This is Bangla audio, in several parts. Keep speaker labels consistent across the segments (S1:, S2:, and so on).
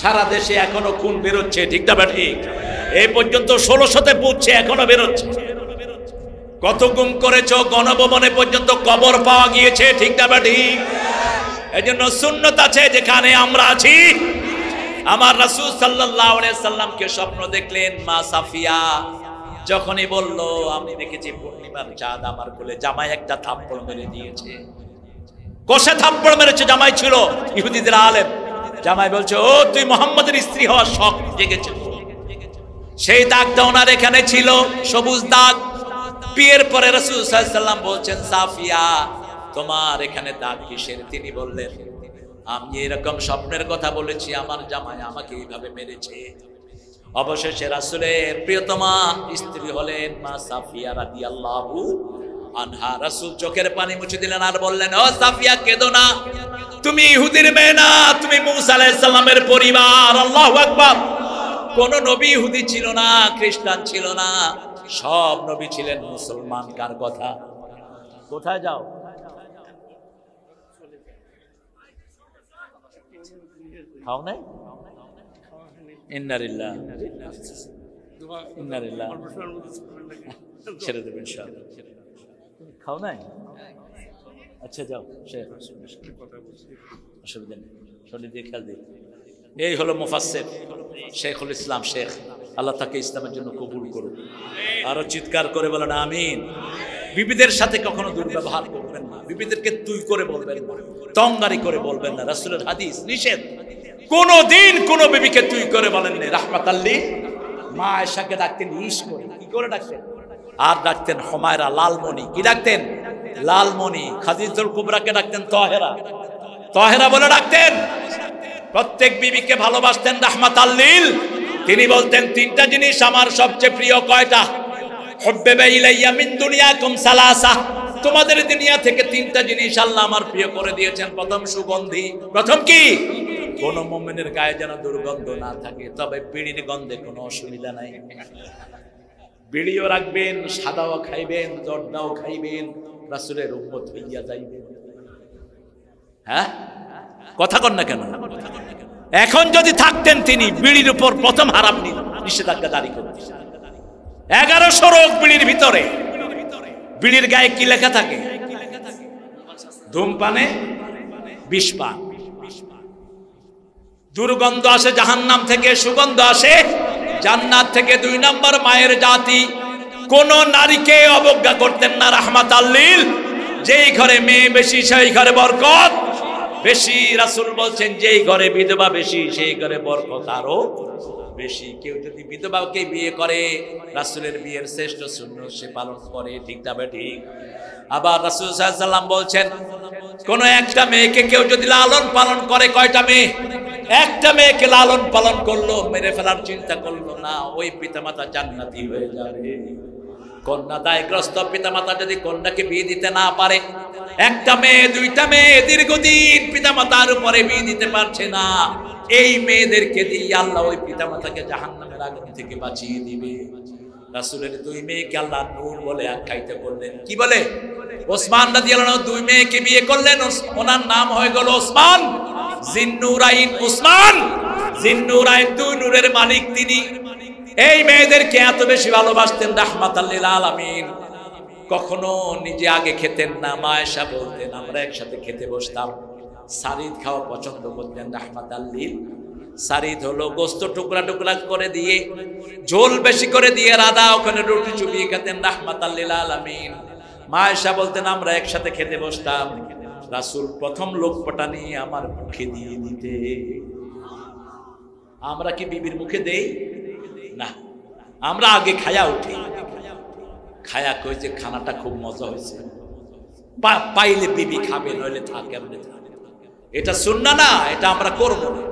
S1: সারা দেশে এখনো খুন বেরোচ্ছে, ঠিক না ঠিক? এই পর্যন্ত 1600-তে পৌঁছে এখনো বেরোচ্ছে। কত গুম করেছো, গণভবনে পর্যন্ত কবর পাওয়া গিয়েছে, ঠিক না ঠিক? এই জন্য সুন্নত আছে যেখানে আমরা আছি। আমার রাসূল সাল্লাল্লাহু আলাইহি সাল্লামকে স্বপ্ন দেখলেন মা সাফিয়া, যখনই বলল আমি দেখেছি পূর্ণিমার চাঁদ আমার কোলে, জামাই একটা থাপ্পড় মেরে দিয়েছে। কষে থাপ্পড় মেরেছে, জামাই ছিল ইহুদিদের আলেম। জামাই বলছে, ও তুই মুহাম্মদের স্ত্রী হওয়ার শখ জেগেছে। সেই দাগটা ওনার এখানে ছিল, সবুজ দাগ। বিয়ের পরে রাসূল সাল্লাল্লাহু আলাইহি সাল্লাম বলছেন, সাফিয়া তোমার এখানে দাগ কিসের? তিনি বললেন, আমি এরকম স্বপ্নের কথা বলেছি, আমার জামাই আমাকে এইভাবে মেরেছে। অবশেষে রাসূলের প্রিয়তমা স্ত্রী হলেন মা সাফিয়া রাদিয়াল্লাহু আনহা। রাসূল চোখের পানি মুছে দিলেন আর বললেন, ও সাফিয়া কেঁদো না, তুমি ইহুদির মেয়ে না, তুমি মূসা আলাইহিস সালামের পরিবার। আল্লাহু আকবার। কোন নবী ইহুদি ছিল না, খ্রিস্টান ছিল না, সব নবী ছিলেন মুসলমান। কার কথা? কোথায় যাও? খাও নাই? ইন্নালিল্লাহ ইন্নালিল্লাহ, ছেড়ে দেবেন ইনশাআল্লাহ। খাও নাই? আচ্ছা যাও, অসুবিধা নেই, শরীর দিয়ে খেয়াল দিই। এই হলো মুফাসসির শেখুল ইসলাম শেখ, আল্লাহ তাকে ইসলামের জন্য কবুল করুন। আরো চিৎকার করে বলেন আমিন। বিবিদের সাথে কখনো দুর্ব্যবহার করবেন না, বিবিদেরকে তুই করে বলবেন না, তঙ্গারি করে বলবেন না। রাসূলের হাদিস নিষেধ, কোনদিন কোন বিবিকে তুই করে বলেন না। রাহমাতাল লিল, মা আয়েশাকে ডাকতেন ইস করে, কি করে ডাকতেন? আর ডাকতেন হুমায়রা, লালমণি। কি ডাকতেন? লালমণি। খাদিজাতুল কুবরাকে ডাকতেন তাহেরা, তাহেরা বলে ডাকতেন। প্রত্যেক বিবিকে ভালোবাসতেন রাহমাতাল লিল। তিনি বলতেন, তিনটা জিনিস আমার সবচেয়ে প্রিয়। কয়টা? হুব্বিবা ইলাইয়া মিন দুনিয়াকুম সালাসা, তোমাদের দুনিয়া থেকে তিনটা জিনিস আল্লাহ আমার প্রিয় করে দিয়েছেন। প্রথম সুগন্ধি। প্রথম কি? কোন মুমিনের গায়ে যেন দুর্গন্ধ না থাকে, তবে বিড়ির গন্ধে কোনো অসুবিধা নাই। বিড়িও রাখবেন, সাদাও খাইবেন, জর্দাও খাইবেন, রাসূলের উম্মত হইয়া যাইবেন। হ্যাঁ, কথা কন না কেন? এখন যদি থাকতেন তিনি, বিড়ির উপর প্রথম হারাম নিষেধাজ্ঞা জারি করতেন। 1100 রোগ বিড়ির ভিতরে। বিড়ির গায়ে কি লেখা থাকে? ধূমপানে বিষ পান। দুর্গন্ধ আসে জাহান্নাম থেকে, সুগন্ধ আসে জান্নাত থেকে। 2 নম্বর মায়ের জাতি। কোন নারীকে অবজ্ঞা করতেন না রাহমাতাল লিল। যেই ঘরে মেয়ে বেশি সেই ঘরে বরকত বেশি। রাসূল বলছেন, যেই ঘরে বিধবা বেশি সেই ঘরে বরকত আরো বেশি। কেউ যদি বিধবাকে বিয়ে করে, রাসূলের বিয়ের শ্রেষ্ঠ সুন্নাত সে পালন করে, ঠিক তবে ঠিক। আবার রাসূল সাল্লাল্লাহু আলাইহি সাল্লাম বলছেন, কোন একটা মেয়েকে কেউ যদি লালন পালন করে, কয়টা মেয়ে? একটা মেয়েকে লালন পালন করলো, মেরে ফেলার চিন্তা করলো না, ওই পিতামাতা জান্নাতি হয়ে যাবে। কন্যা দায়গ্রস্ত পিতামাতা যদি কন্যাকে বিয়ে দিতে না পারে, একটা মেয়ে, 2টা মেয়ে দীর্ঘদিন পিতামাতার উপরে বিয়ে দিতে পারছে না, এই মেয়েদেরকে দিয়ে আল্লাহ ওই পিতামাতাকে জাহান্নামের আগুন থেকে বাঁচিয়ে দিবে। রাসূলের 2 মেয়েকে আল্লাহ নূর বলে আখ্যায়িত করলেন। কি বলে? ওসমান রাদিয়াল্লাহু আনহু 2 মেয়েকে বিয়ে করলেন, ওনার নাম হয়ে গেল ওসমান জিন্নুরাইন। ওসমান জিন্নুরাইন, 2 নূরের মালিক তিনি। এই মেয়েদেরকে এত বেশি ভালোবাসতেন রাহমাতাল লিল আলামিন। কখনো নিজে আগে খেতেন না। মা আয়েশা বলতেন, আমরা একসাথে খেতে বসতাম। সারিদ খাওয়া পছন্দ করতেন রাহমাতাল লিল। সারিদ হলো গোস্ত টুকরা টুকরা করে দিয়ে, ঝোল বেশি করে দিয়ে, রাধা ওখানে রুটি চুবিয়ে খেতেন রাহমাতাল লিল আলামিন। মা আয়েশা বলতেন, আমরা একসাথে খেতে বসতাম, রাসূল প্রথম লোকটা নিয়ে আমার মুখে দিয়ে দিতে। আমরা কি বিবির মুখে দেই? না, আমরা আগে খায়া উঠি। খায়া কই যে খানাটা খুব মজা হয়েছে, পাইলে বিবি খাবে, নইলে থাকে। এটা সুন্নাহ না, এটা আমরা করব না।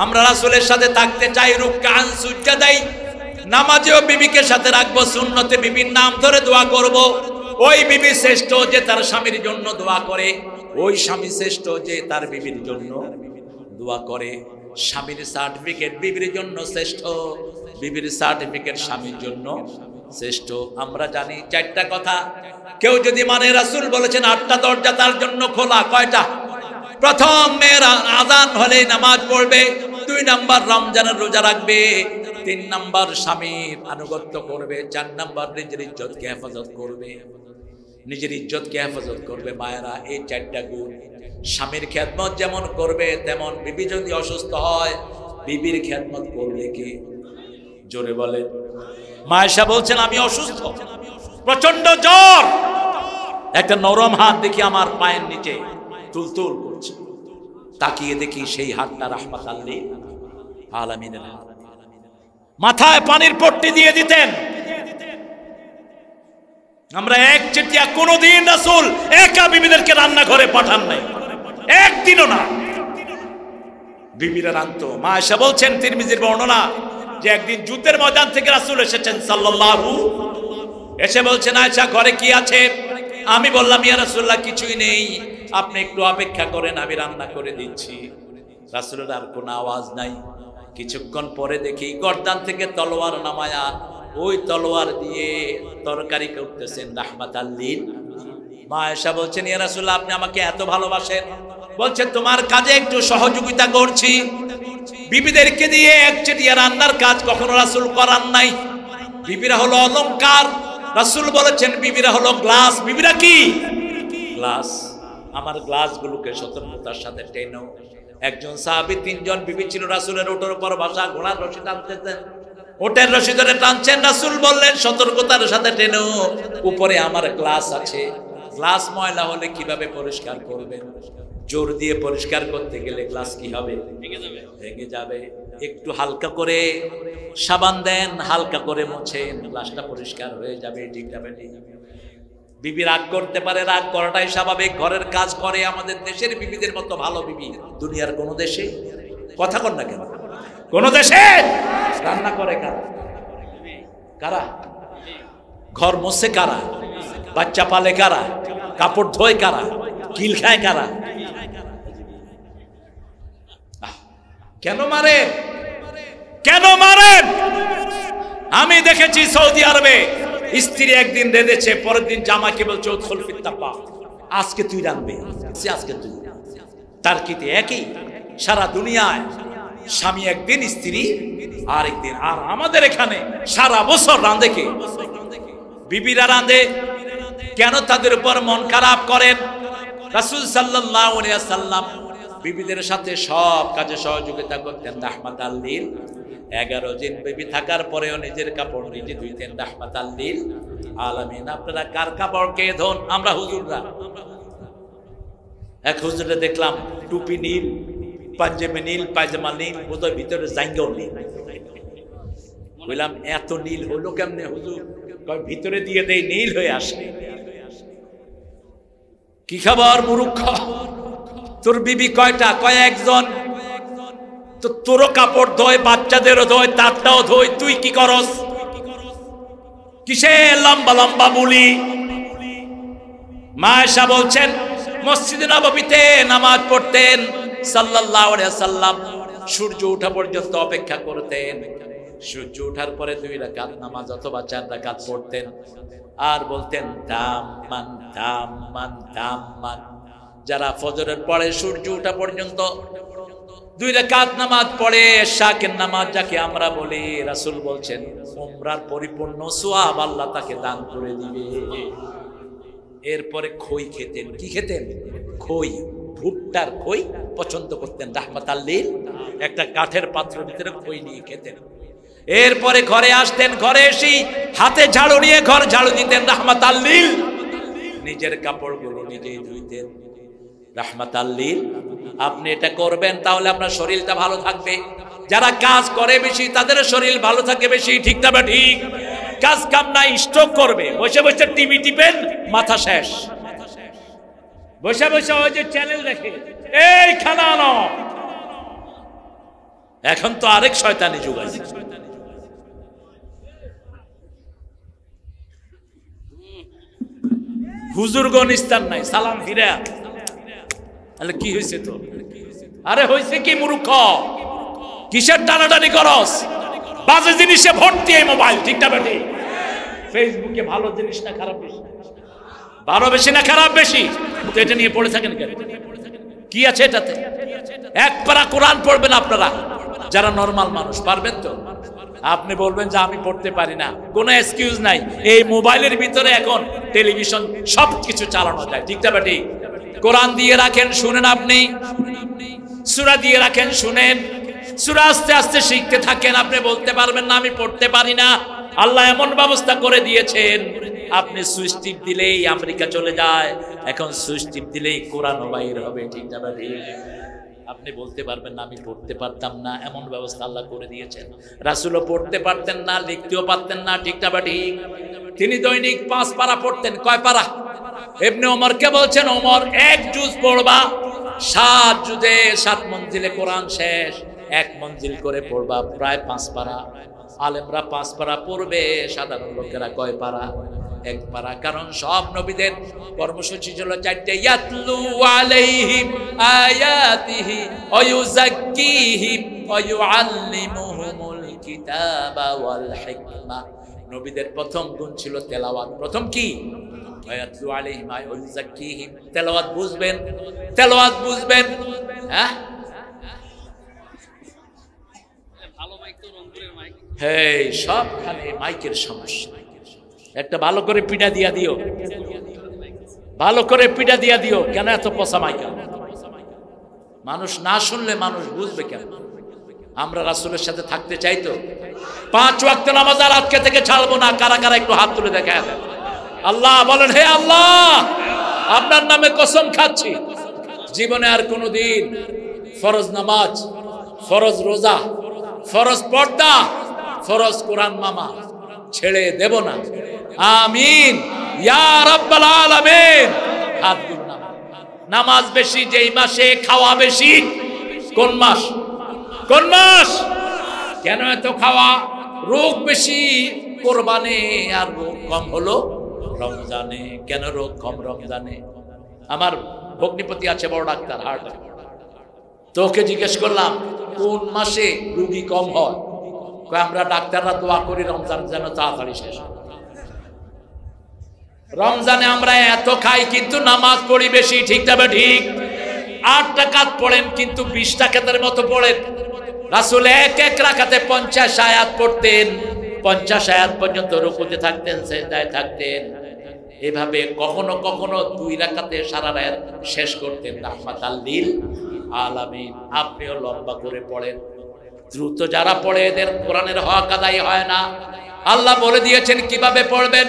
S1: আমরা রাসূলের সাথে থাকতে চাই, রুকআন সুজদাই, নামাজেও বিবিকে সাথে রাখবো, সুন্নতে বিবির নাম ধরে দোয়া করব। ওই বিবি শ্রেষ্ঠ যে তার স্বামীর জন্য দোয়া করে, ওই স্বামী শ্রেষ্ঠ যে তার বিবির জন্য দোয়া করে। স্বামীর সার্টিফিকেট বিবির জন্য শ্রেষ্ঠ, বিবির সার্টিফিকেট স্বামীর জন্য শ্রেষ্ঠ। আমরা জানি 4টা কথা কেউ যদি মানে, রাসূল বলেছেন 8টা দরজা তার জন্য খোলা। কয়টা? প্রথম, মেয়েরা আযান হলে নামাজ পড়বে। 2 নাম্বার রমজানের রোজা রাখবে, 3 নাম্বার স্বামীর আনুগত্য করবে, 4 নাম্বার নিজের ইজ্জতকে হেফাজত করবে, নিজের ইজ্জতকে হেফাজত করবে। মায়েরা, এই 4টা গুণ স্বামীর খেদমত যেমন করবে, তেমন বিবি যদি অসুস্থ হয় বিবির খেদমত করবে কি? জোরে বলে। মা আয়েশা বলছেন আমি অসুস্থ, প্রচন্ড জ্বর, একটা নরম হাত দেখি আমার পায়ের নিচে তুলতুল করছে, তাকিয়ে দেখি সেই হাতটা রাহমাতাল লিল আলামিনের হাত। মাথায় পানির পট্টি দিয়ে দিতেন। আমরা একচেটিয়া কোনদিন রাসূল একা বিবিদেরকে রান্নাঘরে পাঠান নাই, একদিনও না। বিবিরা রান্তো। মা আয়েশা বলছেন, তিরমিজির বর্ণনা, যে একদিন যুদ্ধের ময়দান থেকে রাসূল এসেছেন সাল্লাল্লাহু, এসে বলছেন আয়েশা ঘরে কি আছে? আমি বললাম ইয়া রাসূলুল্লাহ কিছুই নেই, আপনি একটু অপেক্ষা করেন, আমি রান্না করে দিচ্ছি। রাসূলের আর কোনো আওয়াজ নাই। কিছুক্ষণ পরে দেখি গর্দান থেকে তলোয়ার নামায়া ওই তলোয়ার দিয়ে তরকারি করতেছেন রাহমাতাল লিল। মা আয়েশা বলছেন ইয়া রাসূলুল্লাহ আপনি আমাকে এত ভালোবাসেন, বলছে তোমার কাজে একটু সহযোগিতা করছি। বিবিদেরকে দিয়ে একচেটিয়া রান্নার কাজ কখনো রাসূল করান নাই। বিবিরা হলো অলংকার, রাসূল বলেছেন বিবিরা হলো গ্লাস। বিবিরা কি? গ্লাস। আমার গ্লাসগুলোকে সতর্কতার সাথে টেনো। একজন সাহাবী 3 জন বিবি ছিল, রাসূলের ওটের উপর বসা, ঘোড়ার রশি টানতেছেন, ওটের রশি ধরে টানছেন। রাসূল বললেন সতর্কতার সাথে টেনো, উপরে আমার গ্লাস আছে। গ্লাস ময়লা হলে কিভাবে পরিষ্কার করবেন? জোর দিয়ে পরিষ্কার করতে গেলে গ্লাস কি হবে? ভেঙে যাবে। একটু হালকা করে সাবান দেন, হালকা করে মোছেন, গ্লাসটা পরিষ্কার হয়ে যাবে। ঠিক যাবে। বিবি রাগ করতে পারে, রাগ করাটাই স্বাভাবিক। ঘরের কাজ করে। আমাদের দেশের বিবিদের মতো ভালো বিবি দুনিয়ার কোন দেশে, কথা কর না কেন, কোন দেশে রান্না করে কারা? কারা? ঘর মোছে কারা? বাচ্চা পালে কারা? কাপড় ধোয় কারা? কিল খায় কারা? কেন মারেন? কেন মারেন? আমি দেখেছি সৌদি আরবে স্ত্রী একদিন রেঁধেছে, পরের দিন জামাইকে বলছে উদখুল ফিত তাপা, আজকে তুই রাঁধবি, আজকে তুই। তার কিতে একই সারা দুনিয়ায় স্বামী একদিন, স্ত্রী আরেকদিন। আর আমাদের এখানে সারা বছর রাঁধে কে? বিবিরা রাঁধে। কেন তাদের উপর মন খারাপ করেন? রাসূল সাল্লাল্লাহু আলাইহি ওয়াসাল্লাম বিবিদের সাথে সব কাজে সহযোগিতা করতেন রাহমাতাল লিল। 11 দিন বিবি থাকার পরেও নিজের কাপড় নিজে ধুইতেন রাহমাতাল লিল আলামিন। আপনারা কার কাপড় কে ধোন? আমরা হুজুররা। এক হুজুরে দেখলাম টুপি নীল, পাঞ্জাবি নীল, পায়জামা নীল, বোধহয় ভিতরে জাঙ্গাও নীল। বললাম এত নীল হলো কেমনে হুজুর? কয় ভিতরে দিয়ে দেই, নীল হয়ে আসে। কি খবর মূর্খ? তোর বিবি কয়টা? কয় একজন। তো তোরও কাপড় ধোয়, বাচ্চাদেরও ধোয়, তারটাও ধোয়, তুই কি করস? কিসে লম্বা লম্বা বুলি? মা আয়েশা বলছেন মসজিদে নববীতে নামাজ পড়তেন সাল্লাল্লাহু আলাইহি ওয়াসাল্লাম, সূর্য ওঠা পর্যন্ত অপেক্ষা করতেন। সূর্য ওঠার পরে 2 রাকাত নামাজ অথবা 4 রাকাত পড়তেন, আর বলতেন দাম্মান দাম্মান দাম্মান। যারা ফজরের পরে সূর্য ওঠা পর্যন্ত 2 রাকাত নামাজ পড়ে, শাকের নামাজ যাকে আমরা বলি, রাসূল বলছেন উমরার পরিপূর্ণ সওয়াব আল্লাহ তাকে দান করে দিবে। এরপরে খই খেতেন। কি খেতেন? খই, ভুট্টার খই পছন্দ করতেন রাহমাতাল লিল। একটা কাঠের পাত্রের ভিতরে খই নিয়ে খেতেন। এরপরে ঘরে আসতেন, ঘরে এসে হাতে ঝাড়ু নিয়ে ঘর ঝাড়ু দিতেন রাহমাতাল লিল। নিজের কাপড়গুলো নিজেই ধুইতেন রাহমাতাল লিল। আপনি এটা করবেন তাহলে আপনার শরীরটা ভালো থাকবে। যারা কাজ করে বেশি তাদের শরীর ভালো থাকে বেশি। ঠিক না? ঠিক। কাজ কাম নাই, স্ট্রোক করবে। বসে বসে টিভি টিপেন, মাথা শেষ। বসে বসে ওই যে চ্যানেল দেখে, এই খানা আনো। এখন তো আরেক শয়তানি যুগ আছে। হুজুরগণ ইস্তার নাই, সালাম ফিরা। তাহলে কি হয়েছে তো? আরে হয়েছে কি মূর্খ? কিসের টানাটানি করস? বাজে জিনিসে ভর্তি এই মোবাইল। ঠিক না বেটি? ফেসবুকে ভালো জিনিস না খারাপ বেশি? ভালো বেশি না খারাপ বেশি? তো এটা নিয়ে পড়ে থাকেন কেন? কি আছে এটাতে? এক পারা কোরআন পড়বেন আপনারা, যারা নরমাল মানুষ পারবেন তো? আপনি বলবেন যে আমি পড়তে পারি না, কোনো এক্সকিউজ নাই। এই মোবাইলের ভিতরে এখন টেলিভিশন সবকিছু চালানো যায়, ঠিক না ঠিক? কোরআন দিয়ে রাখেন, শুনেন, আপনি সূরা দিয়ে রাখেন, শুনেন, সূরা আস্তে আস্তে শিখতে থাকেন। আপনি বলতে পারবেন না আমি পড়তে পারি না। আল্লাহ এমন ব্যবস্থা করে দিয়েছেন, আপনি সুইচ টিপ দিলেই আমেরিকা চলে যায়, এখন সুইচ টিপ দিলেই কোরআন বাইর হবে, ঠিক না ঠিক? আপনি বলতে পারবেন না আমি পড়তে পারতাম না, এমন ব্যবস্থা আল্লাহ করে দিয়েছেন। রাসূলও পড়তে পারতেন না, লিখতেও পারতেন না, ঠিক না ঠিক? তিনি দৈনিক 5 পারা পড়তেন। কয় পারা? ইবনে ওমরকে বলছেন, ওমর 1 জুজ পড়বা, 7 জুজে 7 মঞ্জিলে কোরআন শেষ, 1 মঞ্জিল করে পড়বা, প্রায় 5 পারা। আলেমরা 5 পারা পড়বে, সাধারণ লোকেরা কয় পারা? 1 পারা। কারণ সব নবীদের কর্মসূচি ছিল 4টে, ইয়াতলু আলাইহিম আয়াতিহি ওয়া ইউযাক্কিহিম ওয়া ইউআল্লিমুহুমুল কিতাবা ওয়াল হিকমা। নবীদের প্রথম গুণ ছিল তেলাওয়াত। প্রথম কি? ইয়াতলু আলাইহিম ওয়া ইউযাক্কিহিম। তেলাওয়াত বুঝবেন, তেলাওয়াত বুঝবেন। হ্যাঁ, হেই, সবখানে মাইকের সমস্যা। একটা ভালো করে পিঠা দিয়া দিও, ভালো করে পিঠা দিয়া দিও। কেন এত পচা মাইক? মানুষ না শুনলে মানুষ বুঝবে কেন? আমরা রাসূলের সাথে থাকতে চাই তো। 5 ওয়াক্ত নামাজ আর আজকে থেকে ছাড়বো না। কারা কারা একটু হাত তুলে দেখা দেন। আল্লাহ বলেন, হে আল্লাহ, আপনার নামে কসম খাচ্ছি, জীবনে আর কোনোদিন ফরজ নামাজ, ফরজ রোজা, ফরজ পর্দা, ফরজ কোরআন মামা ছেড়ে দেব না। আমিন ইয়া রাব্বাল আলামিন। হাত তুলুন। নামাজ বেশি যেই মাসে, খাওয়া বেশি কোন মাস? কোন মাস? কেন এত খাওয়া? রোগ বেশি কোরবানে, আর রোগ কম হলো রমজানে। কেন রোগ কম রমজানে? আমার ভগ্নিপতি আছে বড় ডাক্তার, হার্ট। তোকে জিজ্ঞেস করলাম কোন মাসে রোগী কম হয়? আমরা ডাক্তাররা দোয়া করি রমজান যেন তাড়াতাড়ি শেষ। রমজানে আমরা এত খাই কিন্তু নামাজ পড়ি বেশি, ঠিক না ঠিক? 8 রাকাত পড়েন কিন্তু 20 রাকাতের মতো পড়েন। রাসূল এক রাকাতে 50 আয়াত পড়তেন, 50 আয়াত পর্যন্ত রুকুতে থাকতেন, সিজদায় থাকতেন। এভাবে কখনো কখনো 2 রাকাতে সারা রাত শেষ করতেন, রাহমাতাল লিল আলামিন। আপনিও লম্বা করে পড়েন। দ্রুত যারা পড়ে এদের কোরআনের হক আদায় হয় না। আল্লাহ বলে দিয়েছেন কিভাবে পড়বেন।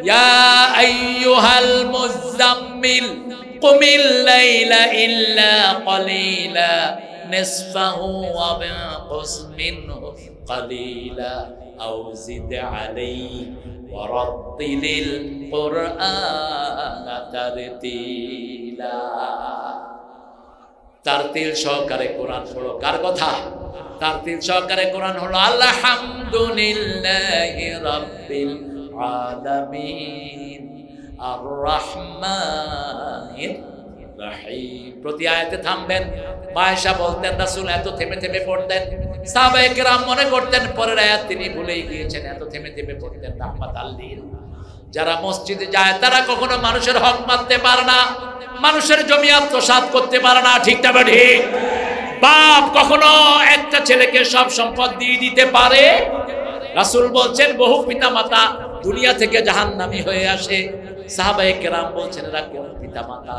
S1: ইয়া আইয়ুহাল মুযাম্মিল কুমিল লাইলা ইল্লা ক্বালিলা নিসফাহু ওয়া বিনকুস মিনহু ক্বালিলা আও জিদ আলাইহি ওয়া রাত্তিলিল কুরআনা তারতিলা। তারতিল সহকারে কোরআন পড়ো। কার কথা? তারতিল সহকারে কোরআন হলো আলহামদুলিল্লাহি রাব্বিল আলামিন আর রহমানির রহিম। প্রতি আয়াতে থামবেন। মায়েশা বলতেন রাসূল এত থেমে থেমে পড়তেন, সাহাবায়ে কেরাম মনে করতেন পরের আয়াত তিনি ভুলেই গিয়েছেন, এত থেমে থেমে পড়তেন। রাহমাতাল লিল। যারা মসজিদে যায় তারা কখনো মানুষের হক মানতে পারে না, মানুষের জমি আত্মসাৎ করতে পারে না, ঠিক না ঠিক? বাপ কখনো একটা ছেলেকে সব সম্পদ দিয়ে দিতে পারে? রাসূল বলছেন বহু পিতামাতা দুনিয়া থেকে জাহান্নামী হয়ে আসে। সাহাবায়ে কেরাম বলছেন এরা কোন পিতামাতা?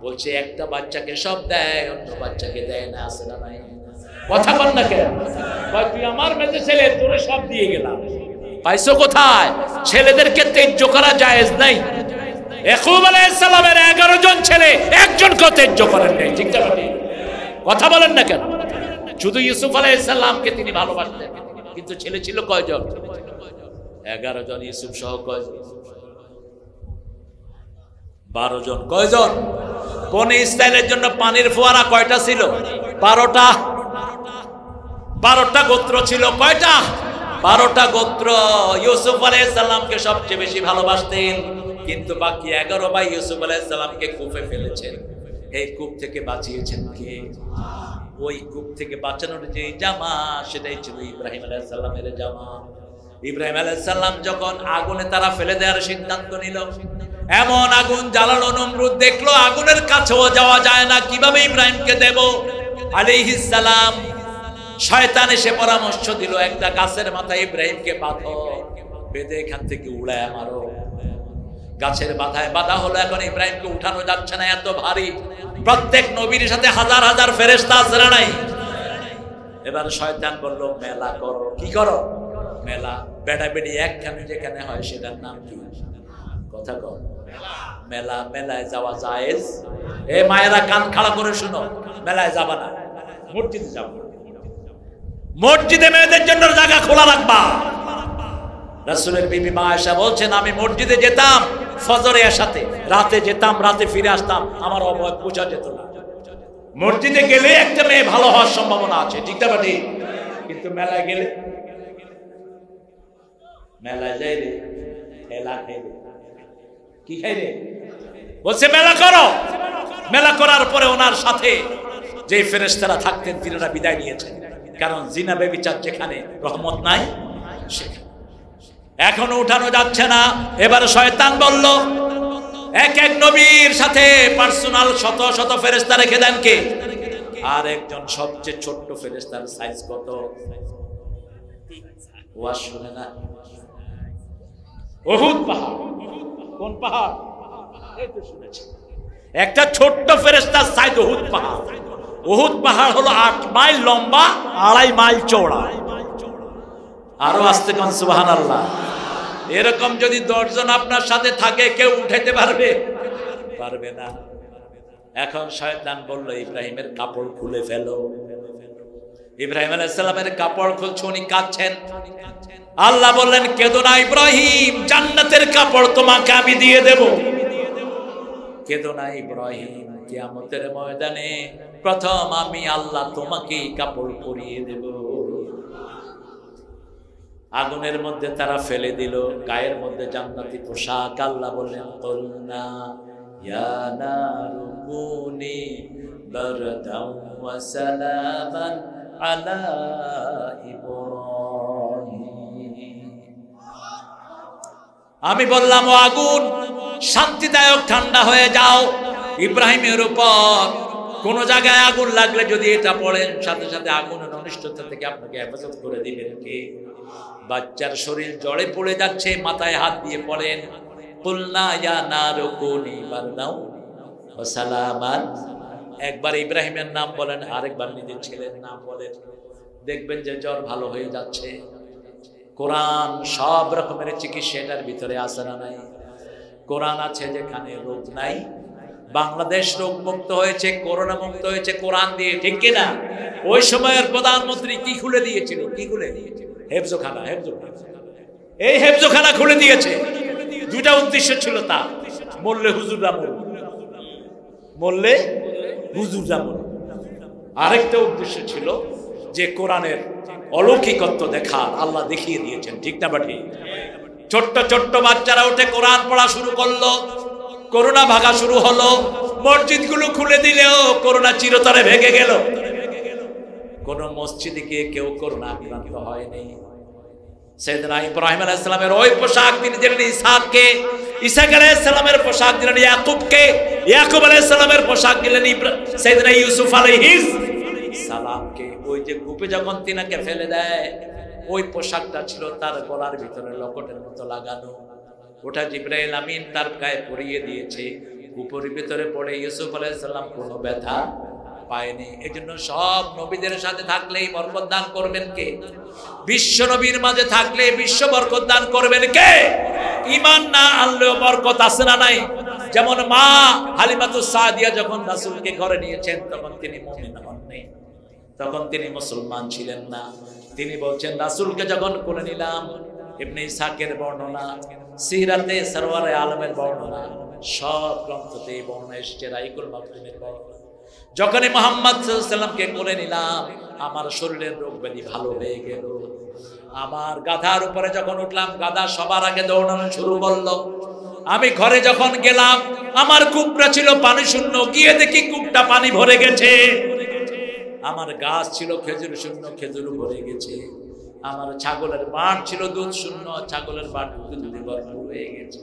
S1: বলছে একটা বাচ্চাকে সব দেয়, অন্য বাচ্চাকে দেয় না। আছে না নাই? কথা বল না কেন? তুই আমার মেয়ে ছেলে, তোরে সব দিয়ে গেলাম। পাইছো কোথায়? ছেলেদেরকে তেজ্য করা জায়েজ নাই। ইয়াকুব আলাইহিস সালামের 11 জন ছেলে, একজনকে তেজ্য করেন নাই, ঠিক না? কথা বলেন না কেন? শুধু ইউসুফ আলাইহিস সালামকে তিনি ভালোবাসতেন, কিন্তু ছেলে ছিল কয়জন? 11 জন। ইউসুফ সহ কয়জন? 12 জন। কয়জন? বনি ইসরাইলের জন্য পানির ফোয়ারা কয়টা ছিল? 12টা। 12টা গোত্র ছিল। কয়টা? 12টা গোত্র। ইউসুফ আলাইহিস সালামকে সবচেয়ে বেশি ভালোবাসতেন, কিন্তু বাকি 11 ভাই ইউসুফ আলাইহিস সালামকে কূপে ফেলেছেন। এই কূপ থেকে বাঁচিয়েছেন কে? ওই কূপ থেকে বাঁচানোর যে জামা, সেটাই ছিল ইব্রাহিম আলাইহিস সালামের জামা। ইব্রাহিম আলাইহিস সালাম যখন আগুনে তারা ফেলে দেওয়ার সিদ্ধান্ত নিল, এমন আগুন জ্বালালো, নমরুদ দেখলো আগুনের কাছেও যাওয়া যায় না, কিভাবে ইব্রাহিমকে দেব? আলাইহিস সালাম শয়তান এসে পরামর্শ দিল একটা গাছের মাথায় ইব্রাহিমকে বাঁধো, বেঁধে এখান থেকে উড়ায় মারো। গাছের মাথায় বাঁধা হলো, এখন ইব্রাহিমকে উঠানো যাচ্ছে না, এত ভারী। প্রত্যেক নবীর সাথে হাজার হাজার ফেরেশতা আছে না নাই? এবার শয়তান বলল মেলা করো। কি করো? মেলা। বেড়া বেড়ি একখানে যেখানে হয় সেটার নাম কি? কথা কর। মেলা। মেলায় যাওয়া জায়েজ? এ মায়েরা কান খাড়া করে শুনো, মেলায় যাবা না, মসজিদে যাবো। মসজিদে মেয়েদের জন্য জায়গা খোলা রাখবা। রাসূলের বিবি মা আয়েশা বলছেন, আমি মসজিদে যেতাম ফজরের সাথে, রাতে যেতাম, রাতে ফিরে আসতাম, আমার অবয়ব বোঝা যেত না। মসজিদে গেলে একটা মেয়ে ভালো হওয়ার সম্ভাবনা আছে, ঠিক না ঠিক? কিন্তু মেলায় গেলে, মেলায় যাই রে এলা খাই রে, কি খাই রে? বলছে মেলা করো। মেলা করার পরে ওনার সাথে যে ফেরেশতারা থাকতেন তিনারা বিদায় নিয়েছেন, কারণ জিনা ব্যভিচার যেখানে রহমত নাই সেখানে। এখনো উঠানো যাচ্ছে না। এবার শয়তান বলল এক এক নবীর সাথে পার্সোনাল শত শত ফেরেশতা রেখে দেন কে? আর একজন সবচেয়ে ছোট্ট ফেরেশতার সাইজ কত? ওয়াজ শুনে না? উহুদ পাহাড়। কোন পাহাড়? এই তো শুনেছি। একটা ছোট্ট ফেরেশতার সাইজ উহুদ পাহাড়। উহুদ পাহাড় হলো 8 মাইল লম্বা, 2.5 মাইল চওড়া। আরো আসতে কোন সুবহানাল্লাহ। এরকম যদি 10 জন আপনার সাথে থাকে, কেউ উঠাইতে পারবে? পারবে না। এখন শয়তান বলল ইব্রাহিমের কাপড় খুলে ফেলো। ইব্রাহিম আলাইহিস সালামের কাপড় খুলছে, উনি কাঁদছেন। আল্লাহ বললেন কেঁদো না ইব্রাহিম, জান্নাতের কাপড় তোমাকে আমি দিয়ে দেব। কেঁদো না ইব্রাহিম, কিয়ামতের ময়দানে প্রথম আমি আল্লাহ তোমাকে কাপড় পরিয়ে দেব। আগুনের মধ্যে তারা ফেলে দিল, গায়ের মধ্যে জান্নাতি পোশাক। আল্লাহ বললেন কুলনা ইয়া নারু কুনি বারদাও ওয়া সালামান আলা ইব্রাহিম। আমি বললাম ও আগুন, শান্তিদায়ক ঠান্ডা হয়ে যাও ইব্রাহিমের উপর। কোন জায়গায় আগুন লাগলে যদি এটা পড়েন, সাথে সাথে আগুনের অনিষ্টতা থেকে আপনাকে হেফাজত করে দিবেন কে? বাচ্চার শরীর জড়ে পড়ে যাচ্ছে, মাথায় হাত দিয়ে পড়েন কুলনা ইয়া নারু কুনি বারদাও ওয়া সালামান। একবার ইব্রাহিমের নাম বলেন, আরেকবার নিজের ছেলের নাম বলেন, দেখবেন যে জ্বর ভালো হয়ে যাচ্ছে। কোরআন সব রকমের চিকিৎসা এটার ভিতরে আছে না নাই? কোরআন আছে যেখানে রোগ নাই। বাংলাদেশ রোগ মুক্ত হয়েছে, করোনা মুক্ত হয়েছে কোরআন দিয়ে, ঠিক কিনা? ওই সময়ের প্রধানমন্ত্রী কি খুলে দিয়েছিল? কি খুলে দিয়েছিল? হেফজখানা। এই হেফজখানা খুলে দিয়েছে। দুটা উদ্দেশ্য ছিল তার, মরলে হুজুররা মরুক, মরলে হুজুররা মরুক। আরেকটা উদ্দেশ্য ছিল যে কোরআনের অলৌকিকত্ব দেখার, আল্লাহ দেখিয়ে দিয়েছেন, ঠিক না ঠিক? ছোট্ট ছোট্ট বাচ্চারা উঠে কোরআন পড়া শুরু করলো, করোনা ভাগা শুরু হলো। মসজিদগুলো খুলে দিলেও করোনা চিরতরে ভেঙে গেল। কোন মসজিদে গিয়ে কেউ করোনা আক্রান্ত হয়নি। সাইয়েদনা ইব্রাহিম আলাইহিস সালামের ওই পোশাক তিনি দিলেন ইসহাককে, ইসহাক আলাইহিস সালামের পোশাক দিলেন ইয়াকুবকে, ইয়াকুব আলাইহিস সালামের পোশাক দিলেন সাইয়েদনা ইউসুফ আলাইহিস সালামকে। ওই যে কূপে যখন তিনাকে ফেলে দেয়, ওই পোশাকটা ছিল তার গলার ভিতরে লকেটের মতো লাগানো। ওটা জিবরাইল আমিন তার গায়ে পরিয়ে দিয়েছে। কূপের ভিতরে পড়ে ইউসুফ আলাইহিস সালাম কোনো ব্যথা পায়নি। এজন্য সব নবীদের সাথে থাকলেই বরকত দান করবেন কে? বিশ্ব নবীর মাঝে থাকলে বিশ্ব বরকত দান করবেন কে? ঈমান না আনলেও বরকত আছে না নাই? যেমন মা হালিমাতুস সাদিয়া যখন রাসূলকে ঘরে নিয়েছেন, তখন তিনি মুমিন হননি, তখন তিনি মুসলমান ছিলেন না। তিনি বলছেন রাসূলকে যখন কোলে নিলাম, ইবনে ইসহাকের বর্ণনা, সিরাতে সরওয়ারে আলমের বর্ণনা, সব গ্রন্থতে এই বর্ণনা এসেছে, রাইকুল মাকতুমের বর্ণনা। যখনই মুহাম্মদ সাল্লাল্লাহু আলাইহি ওয়াসাল্লামকে কোলে নিলাম, আমার শরীরের রোগ ব্যাধি ভালো হয়ে গেল। আমার গাধার উপরে যখন উঠলাম, গাধা সবার আগে দৌড়ানো শুরু করলো। আমি ঘরে যখন গেলাম, আমার কূপটা ছিল পানি শূন্য, গিয়ে দেখি কূপটা পানি ভরে গেছে। আমার গাছ ছিল খেজুর শূন্য, খেজুর ভরে গেছে। আমার ছাগলের বাট ছিল দুধ শূন্য, ছাগলের বাট দুধে ভরপুর হয়ে গেছে।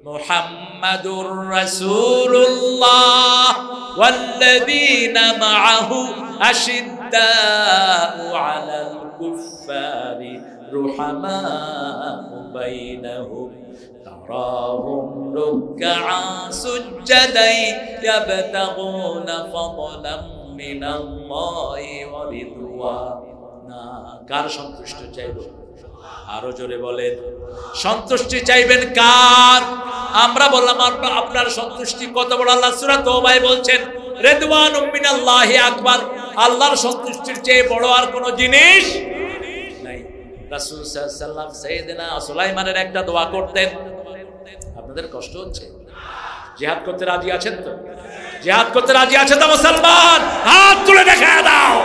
S1: মুহাম্মাদুর রাসূলুল্লাহ ওয়াল্লাযীনা মাআহু আশিদ্দাউ أشداء على الكفار رحماء بينهم تراهم ركعا سجدا يبتغون فضلا من الله ورضوانا কার সন্তুষ্টি চাইবেন আরো জোরে বলেন সন্তুষ্টি চাইবেন কার আমরা বললাম আপনার সন্তুষ্টি কত বড় আল্লাহ সূরা তওবায় বলছেন রিদওয়ানুম মিনাল্লাহি আকবার আল্লাহর সন্তুষ্টির চেয়ে বড় আর কোনো জিনিস নাই রাসূল সাল্লাল্লাহু আলাইহি ওয়াসাল্লাম সাইয়েদনা সুলাইমানের একটা দোয়া করতেন আপনাদের কষ্ট হচ্ছে জিহাদ করতে রাজি আছেন তো জিহাদ করতে রাজি আছে তো মুসলমান হাত তুলে দেখা দাও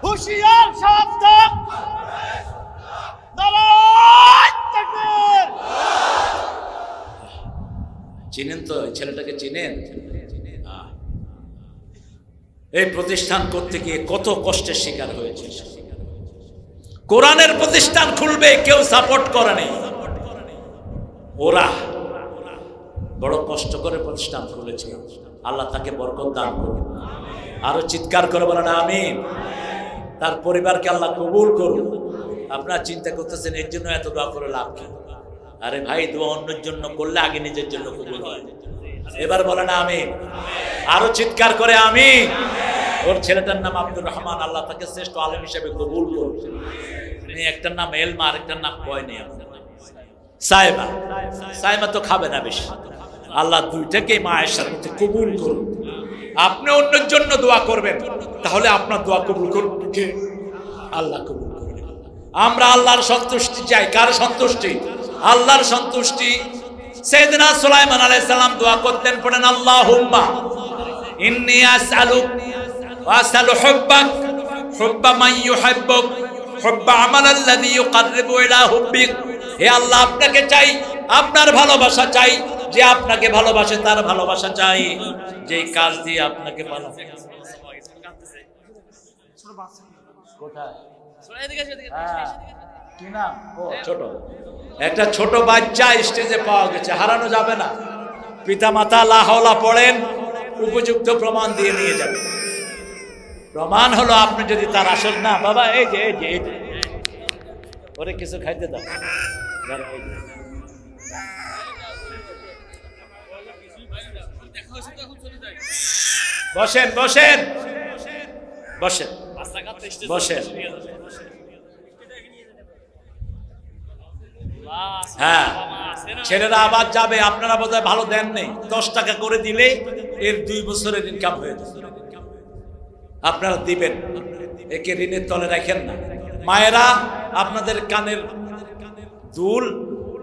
S2: হুশিয়ার সাবধান
S1: চিনেন তো এই ছেলেটাকে চিনেন এই প্রতিষ্ঠান করতে গিয়ে কত কষ্টের শিকার হয়েছে কোরআনের প্রতিষ্ঠান খুলবে কেউ সাপোর্ট করে নাই ওরা বড় কষ্ট করে প্রতিষ্ঠান খুলেছে আল্লাহ তাকে বরকত দান করুন আরো চিৎকার করে বলেন আমিন তার পরিবারকে আল্লাহ কবুল করুন আপনারা চিন্তা করতেছেন এর জন্য এত দোয়া করে লাভ কি আরে ভাই দোয়া অন্যের জন্য করলে আগে নিজের জন্য কবুল হয় এবার বলেন আমিন আরো চিৎকার করে আমিন ওর ছেলেটার নাম আব্দুর রহমান আল্লাহ তাকে শ্রেষ্ঠ আলেম হিসেবে কবুল করুন একটার নাম এলমা আরেকটার নাম কয়নি সাইমা সাইমা তো খাবে না বেশি আল্লাহ দুইটাকে মায়ের সাথে কবুল করুন আপনি অন্যের জন্য দোয়া করবেন তাহলে আপনার দোয়া কবুল করবে কে আল্লাহ কবুল করবে আমরা আল্লাহর সন্তুষ্টি চাই কার সন্তুষ্টি আল্লাহর সন্তুষ্টি সাইয়েদনা সুলাইমান আলাইহিস সালাম দোয়া করতেন পড়েন আল্লাহুম্মা ইন্নী আসআলুক ওয়া আসআলু হুব্বাক হুব্বা মান ইউহিব্বুক হুব্বা আমালাল্লাযী ইউকাররিবু ইলা হুব্বিক হে আল্লাহ আপনাকে চাই আপনার ভালোবাসা চাই যে আপনাকে ভালোবাসে তার ভালোবাসা চাই যে কাজ দিয়ে আপনাকে ভালোবাসে কোথায় কি নাম ও ছোট একটা ছোট বাচ্চা স্টেজে পাওয়া গেছে হারানো যাবে না পিতামাতা লা হাওলা পড়েন উপযুক্ত প্রমাণ দিয়ে নিয়ে যাবে প্রমাণ হলো আপনি যদি তার আসল না বাবা এই যে ওরে কিছু খাইতে দাও বসেন বসেন বসেন বসেন হ্যাঁ ছেলেরা আবার যাবে আপনারা বোধহয় ভালো দেন নেই 10 টাকা করে দিলে এর 2 বছরের ইনকাম হয়ে যাবে আপনারা দিবেন একে ঋণের তলে রাখেন না মায়েরা আপনাদের কানের দুল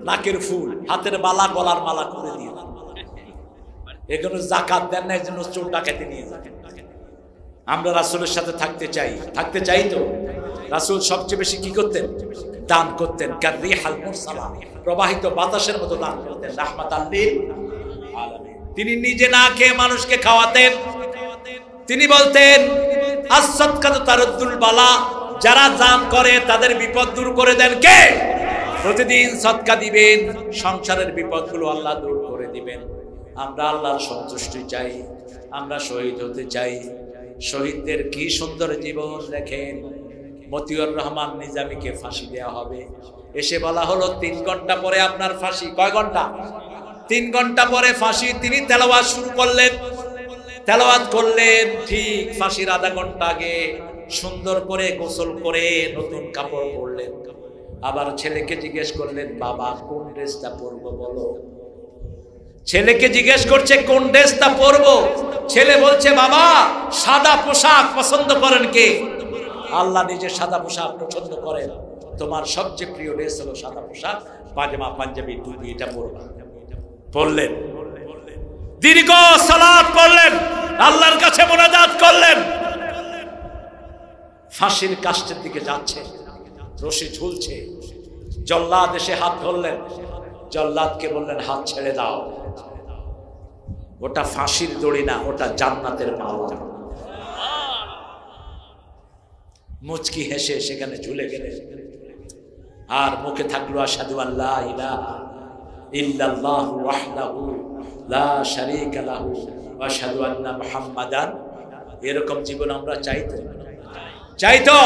S1: নাকের ফুল হাতের বালা গলার মালা করে দিয়ে এগুলো যাকাত দেন না এজন্য চোর ডাকাতি নিয়ে যান আমরা রাসূলের সাথে থাকতে চাই তো রাসূল সবচেয়ে বেশি কি করতেন দান করতেন কারিহাল মুরসালা প্রবাহিত বাতাসের মতো দান করতেন রাহমাতাল লিল আলামিন তিনি নিজে না খেয়ে মানুষকে খাওয়াতেন তিনি বলতেন as-সাদকাতু তারুদ্দুল বালা যারা দান করে তাদের বিপদ দূর করে দেন কে প্রতিদিন সদকা দিবেন সংসারের বিপদগুলো আল্লাহ দূর করে দিবেন আমরা আল্লাহর সন্তুষ্টি চাই আমরা শহীদ হতে চাই শহীদদের কি সুন্দর জীবন দেখেন মতিউর রহমান নিজামীকে ফাঁসি দেওয়া হবে এসে বলা হলো 3 ঘন্টা পরে আপনার ফাঁসি কয় ঘন্টা 3 ঘন্টা পরে ফাঁসি তিনি তেলাওয়াত শুরু করলেন তেলাওয়াত করলেন ঠিক ফাঁসির আধা ঘন্টা আগে সুন্দর করে গোসল করে নতুন কাপড় পরলেন আবার ছেলেকে জিজ্ঞেস করলেন বাবা কোন ড্রেসটা পরবো বলো ছেলেকে জিজ্ঞেস করছে কোন ড্রেসটা পরবো ছেলে বলছে বাবা সাদা পোশাক পছন্দ করেন কে আল্লাহ নিজে সাদা পোশাক পছন্দ করেন তোমার সবচেয়ে প্রিয় ড্রেস হলো সাদা পোশাক পাজামা পাঞ্জাবি টুপি এটা পরবা পরলেন দীর্ঘ সালাত করলেন আল্লাহর কাছে মুনাজাত করলেন ফাঁসির কাষ্ঠের দিকে যাচ্ছে রশি ঝুলছে জল্লাদ এসে হাত ধরলেন জল্লাদকে বললেন হাত ছেড়ে দাও ওটা ফাঁসির দড়ি না ওটা জান্নাতের মালা মুচকি হেসে সেখানে ঝুলে গেলেন। আর মুখে থাকলো আশহাদু আল্লা ইলাহা ইল্লাল্লাহু ওয়াহদাহু লা শারীকা লাহু ওয়া আশহাদু আন্না মুহাম্মাদান। এরকম জীবন আমরা চাই তো?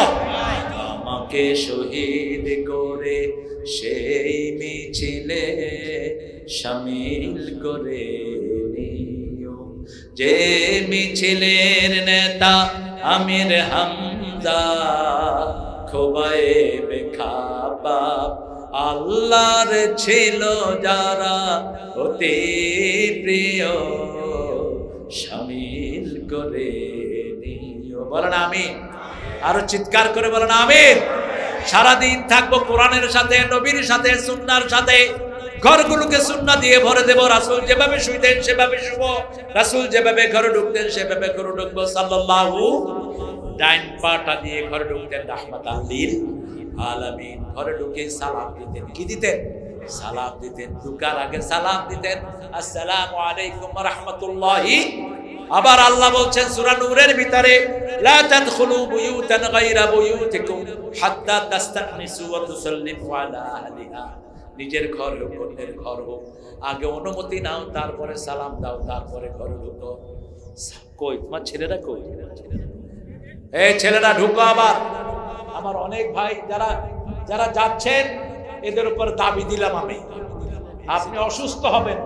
S1: আমাকে শহীদ করে সেই মিছিলে শামিল করে নিও, যে মিছিলের নেতা আমির হামজা খোবায়েবে খাবাব আল্লাহর ছিল যারা অতি প্রিয় শামিল করে নিও। বলেন আমিন। আরো চিৎকার করে বলেন আমিন। সারাদিন থাকবো কোরআনের সাথে, নবীর সাথে, সুন্নাহর সাথে। ঘরগুলোকে সুন্নাহ দিয়ে ভরে দেব। রাসূল যেভাবে শুইতেন সেভাবে শুবো, রাসূল যেভাবে ঘরে ঢুকতেন সেভাবে ঘরে ঢুকবো সাল্লাল্লাহু। ডাইন পাটা দিয়ে ঘরে ঢুকতেন রাহমাতাল লিল আলামিন। ঘরে ঢুকে সালাম দিতেন। কি দিতেন? সালাম দিতেন। ঢুকার আগে সালাম দিতেন, আসসালামু আলাইকুম ওয়া রাহমাতুল্লাহি। আবার আল্লাহ বলছেন সূরা নূরের ভিতরে, লা তাদখুলু বুয়ুতান গায়রা বুয়ুতিকুম হাত্তা তাস্তানিসু ওয়া তুসাল্লিমু আলা আহলিহা। নিজের ঘর হোক, অন্যের ঘর হোক, আগে অনুমতি নাও, তারপরে সালাম দাও, তারপরে ঘরে ঢুকো। কই তোমার ছেলেরা কই? এই ছেলেরা ঢুকো। আবার আমার অনেক ভাই যারা যাচ্ছেন এদের উপর দাবি দিলাম আমি, আপনি অসুস্থ হবেন।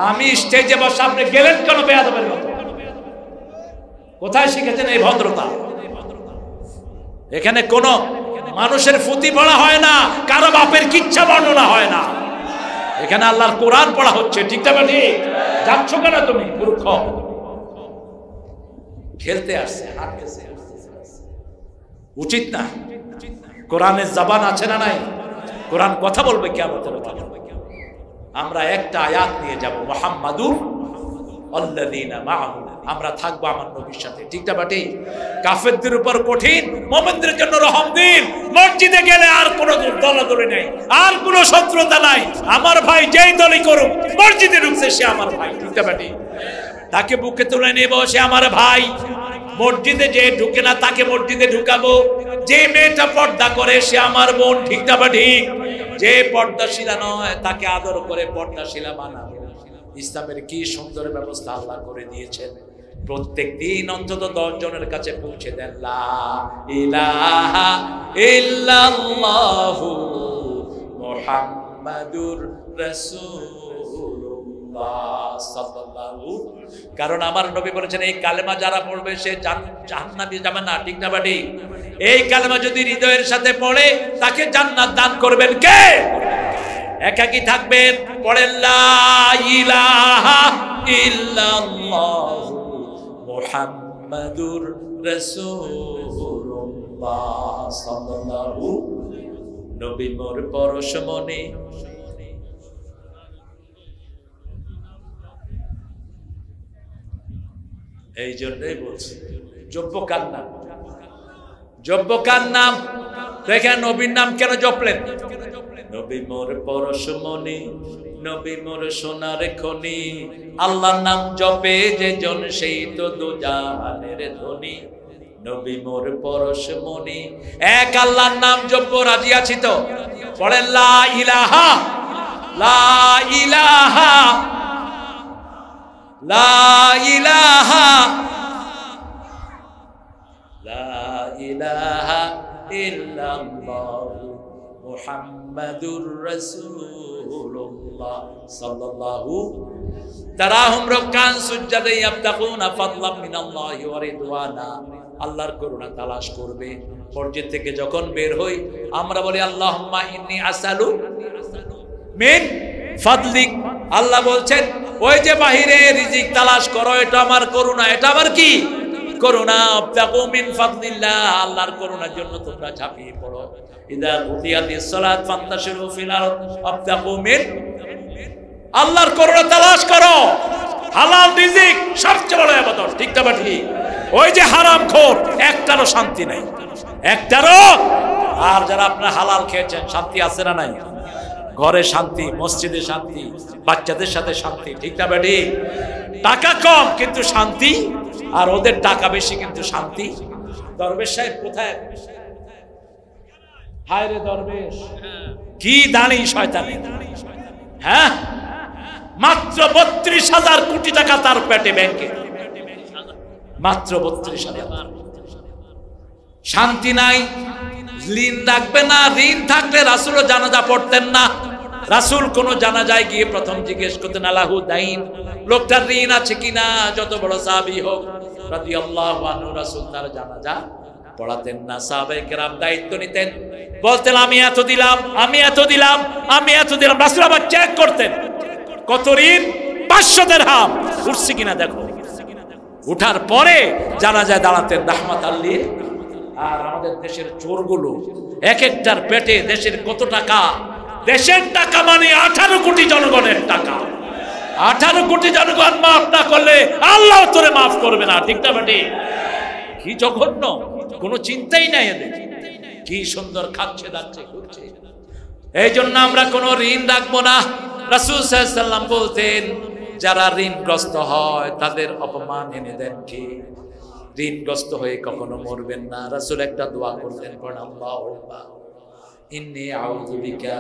S1: আমি স্টেজে বসে আপনি গেলেন কেন বেয়াদবের মতো? কোথায় শিখেছেন এই ভদ্রতা? এখানে কোন মানুষের ফুতি পড়া হয় না, কারো বাপের কিচ্ছা বর্ণনা হয় না। এখানে আল্লাহর কোরআন পড়া হচ্ছে। ঠিক না ঠিক? যাচ্ছ কেন তুমি মূর্খ? খেলতে আসছে, হাঁটতেছে, উচিত না। কোরআনের জবান আছে না নাই? কোরআন কথা বলবে কিয়ামতের কথা বলবে। আমরা একটা আয়াত নিয়ে যাব, মুহাম্মাদুর আল্লাযীনা মাআহু। আমরা থাকবো আমার নবীর সাথে। ঠিক না ঠিক? কাফেরদের উপর কঠিন, মুমিনদের জন্য রহম দিন। মসজিদে গেলে আর কোনো দলাদলি নাই, আর কোনো শত্রুতা নাই। আমার ভাই যেই দলই করুক, মসজিদে ঢুকছে সে আমার ভাই। ঠিক না ঠিক? তাকে বুকে তুলে নেব, সে আমার ভাই। মসজিদে যে ঢুকে না তাকে মসজিদে ঢুকাবো। যে মেয়েটা পর্দা করে সে আমার বোন। ঠিক না ঠিক? যে পর্দাশীলা নয় তাকে আদর করে পর্দাশীলা বানাবো। ইসলামের কি সুন্দর ব্যবস্থা আল্লাহ করে দিয়েছেন। প্রত্যেক দিন অন্তত 10 জনের কাছে পৌঁছে দেন, লা ইলাহা ইল্লাল্লাহু মুহাম্মাদুর রাসূলুল্লাহ সাল্লাল্লাহু। কারণ আমার নবী বলেছেন এই কালেমা যারা পড়বে সে জান্নাতে যাবে না। ঠিক না বাড়ি? এই কালেমা যদি হৃদয়ের সাথে পড়ে তাকে জান্নাত দান করবেন কে? একাকী থাকবেন, পড়েন লা ইলাহা ইল্লাল্লাহু মুহাম্মাদুর রাসূলুল্লাহ সাল্লাল্লাহু। নবী মোর পরশমণি। এই জন্যই বলছি জপ্য কার নাম, জপ্য কার নাম। দেখেন নবীর নাম কেন জপলেন? নবী মোর পরশমণি, নবী মোর সোনার খনি। আল্লাহর নাম জপে যে জন সেই তো দুজাহানের ধনী। নবী মোর পরশমণি। এক আল্লাহর নাম জপবো, রাজি আছি তো? পড়েন লা ইলাহা, লা ইলাহা, লা ইলাহা, লা ইলাহা ইল্লাল্লাহু মুহাম্মাদুর রাসূলুল্লাহ সাল্লাল্লাহু। তারাহুম রাকান সুজদান ইয়াবতাগুনা ফাদলাম মিনাল্লাহি ওয়া রিদওয়ানা। আল্লাহর করুণা তালাশ করবে। মসজিদ থেকে যখন বের হই আমরা বলি আল্লাহুম্মা ইন্নী আসআলু মিন ফাদলিক। আল্লাহ বলছেন ওই যে বাহিরে রিজিক তালাশ করো, এটা আমার করুণা। এটা আমার কি? করুণা। আবতাগু মিন ফাদলিল্লাহ। আল্লাহর করুণার জন্য তোমরা ঝাঁপিয়ে পড়ো। ইদা কুতিয়াতিস সালাত ফান্তাশিরু ফিল আরদ আবতাগু মিন। আল্লাহর করুণা তালাশ করো। হালাল রিজিক সবচেয়ে বড় ইবাদত। ঠিক না ঠিক? ওই যে হারামখোর একটারও শান্তি নাই, একটারও। আর যারা আপনারা হালাল খেয়েছেন শান্তি আছে না নাই? ঘরে শান্তি, মসজিদে শান্তি, বাচ্চাদের সাথে শান্তি। ঠিক না বেটি? টাকা কম কিন্তু শান্তি, আর ওদের টাকা বেশি কিন্তু শান্তি। তো দরবেশ সাহেব কোথায়? হায় রে দরবেশ, কি দাঁড়ি শয়তানি! হ্যাঁ, মাত্র 32,000 কোটি টাকা তার পেটে ব্যাংকে, মাত্র 32,000। শান্তি নাই, ঋণ রাখবে না। ঋণ থাকলে রাসূলও জানাজা পড়তেন না। রাসূল কোন জানাজায় গিয়ে প্রথম জিজ্ঞেস করতেন আলাহু দাইন, লোকটার ঋণ আছে কিনা, যত বড় সাহাবী হোক রাদিয়াল্লাহু আনহু। রাসূল তার জানাজা পড়াতেন না। সাহাবায়ে কেরাম দায়িত্ব নিতেন, বলতেন আমি এত দিলাম, আমি এত দিলাম, আমি এত দিলাম। রাসূল আবার চেক করতেন কত ঋণ, 500 দিরহাম, উঠছে কিনা দেখো। উঠার পরে জানাজায় দাঁড়াতেন রাহমাতাল লিল। আর আমাদের দেশের চোরগুলো এক একটার পেটে দেশের কত টাকা, দেশের টাকা মানে 18 কোটি জনগণের টাকা। 18 কোটি জনগণ মাফ না করলে আল্লাহ তোরে মাফ করবে না, ঠিক না বেটি? কি জঘন্য, কোনো চিন্তাই নাই এদের। কি সুন্দর খাচ্ছে দাচ্ছে ঘুরছে। এই জন্য আমরা কোনো ঋণ রাখবো না। রাসূল সাল্লাল্লাহু আলাইহি ওয়াসাল্লাম বলতেন, যারা ঋণগ্রস্ত হয় তাদের অপমান এনে দেন কে? ঋণগ্রস্ত হয়ে কখনো মরবেন না। রাসূল একটা দোয়া করতেন, পড়েন আল্লাহুম্মা ইন্নী আউযু বিকা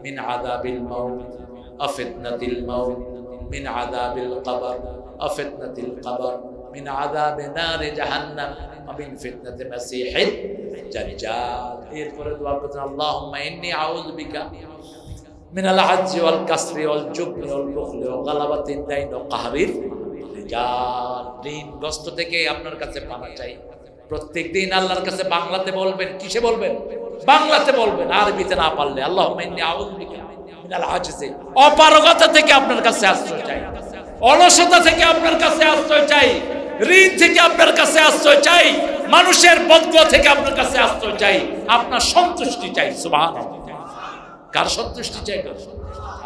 S1: মিন আযাবিল মাউত ওয়া ফিতনাতিল মাউত, মিন আযাবিল কবর ওয়া ফিতনাতিল কবর, মিন আযাবি নারি জাহান্নাম ওয়া মিন ফিতনাতি মাসীহিদ দাজ্জাল। এরপরে দোয়া করতেন আল্লাহুম্মা ইন্নী আউযু বিকা মিনাল আজজি ওয়াল কাসরি ওয়াল জুবনি ওয়াল বুখলি ওয়া গালাবাতিদ দাইন ওয়া কাহরির রিজাল। ঋণগ্রস্ত থেকে আপনার কাছে পানা চাই। প্রত্যেকদিন আল্লাহর কাছে বাংলাতে বলবেন। কিসে বলবেন? বাংলাতে বলবেন, আরবিতে না পারলে। আল্লাহুম্মা ইন্নী আউযু বিকা মিনাল আজজি, অপারগতা থেকে আপনার কাছে আশ্রয় চাই, অলসতা থেকে আপনার কাছে আশ্রয় চাই, ঋণ থেকে আপনার কাছে আশ্রয় চাই, মানুষের বদদোয়া থেকে আপনার কাছে আশ্রয় চাই, আপনার সন্তুষ্টি চাই। সুবহানাল্লাহ। কার সন্তুষ্টি চাই?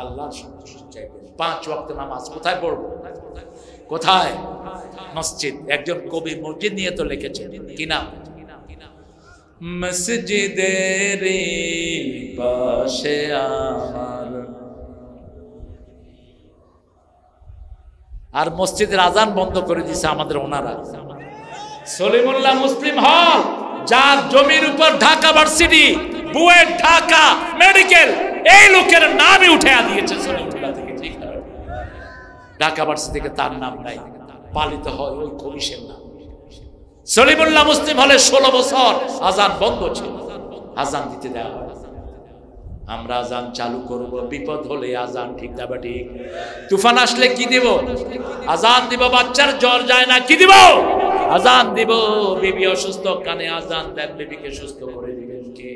S1: আল্লাহর সন্তুষ্টি চাই। 5 ওয়াক্ত নামাজ কোথায় পড়ব? কোথায়? মসজিদ। একজন কবি মসজিদ নিয়ে তো লিখেছেন, কি নাম? মসজিদের পাশে আমার। আর মসজিদের আজান বন্ধ করে দিয়েছে আমাদের ওনারা। সলিমুল্লাহ মুসলিম হল, যার জমির উপর ঢাকা ভার্সিটি, বুয়েট, ঢাকা মেডিকেল, এই লোকের নামই উঠে দিয়েছে সলিমুল্লাহ থেকে, ঠিক না? ঢাকা ভার্সিটি থেকে তার নাম নাই, পালিত হয় ওই কবিশের নাম। সলিমুল্লাহ মুসলিম হলে 16 বছর আজান বন্ধ ছিল, আজান দিতে দেওয়া হয়। আমরা আজান চালু করব, বিপদ হলে আজান, ঠিক না ঠিক? তুফান আসলে কি দিব? আজান দিব। বাচ্চার জ্বর যায় না, কি দিব? আজান দিব। বিবি অসুস্থ, কানে আজান দেন, বিবিকে সুস্থ করে দিবেন কে?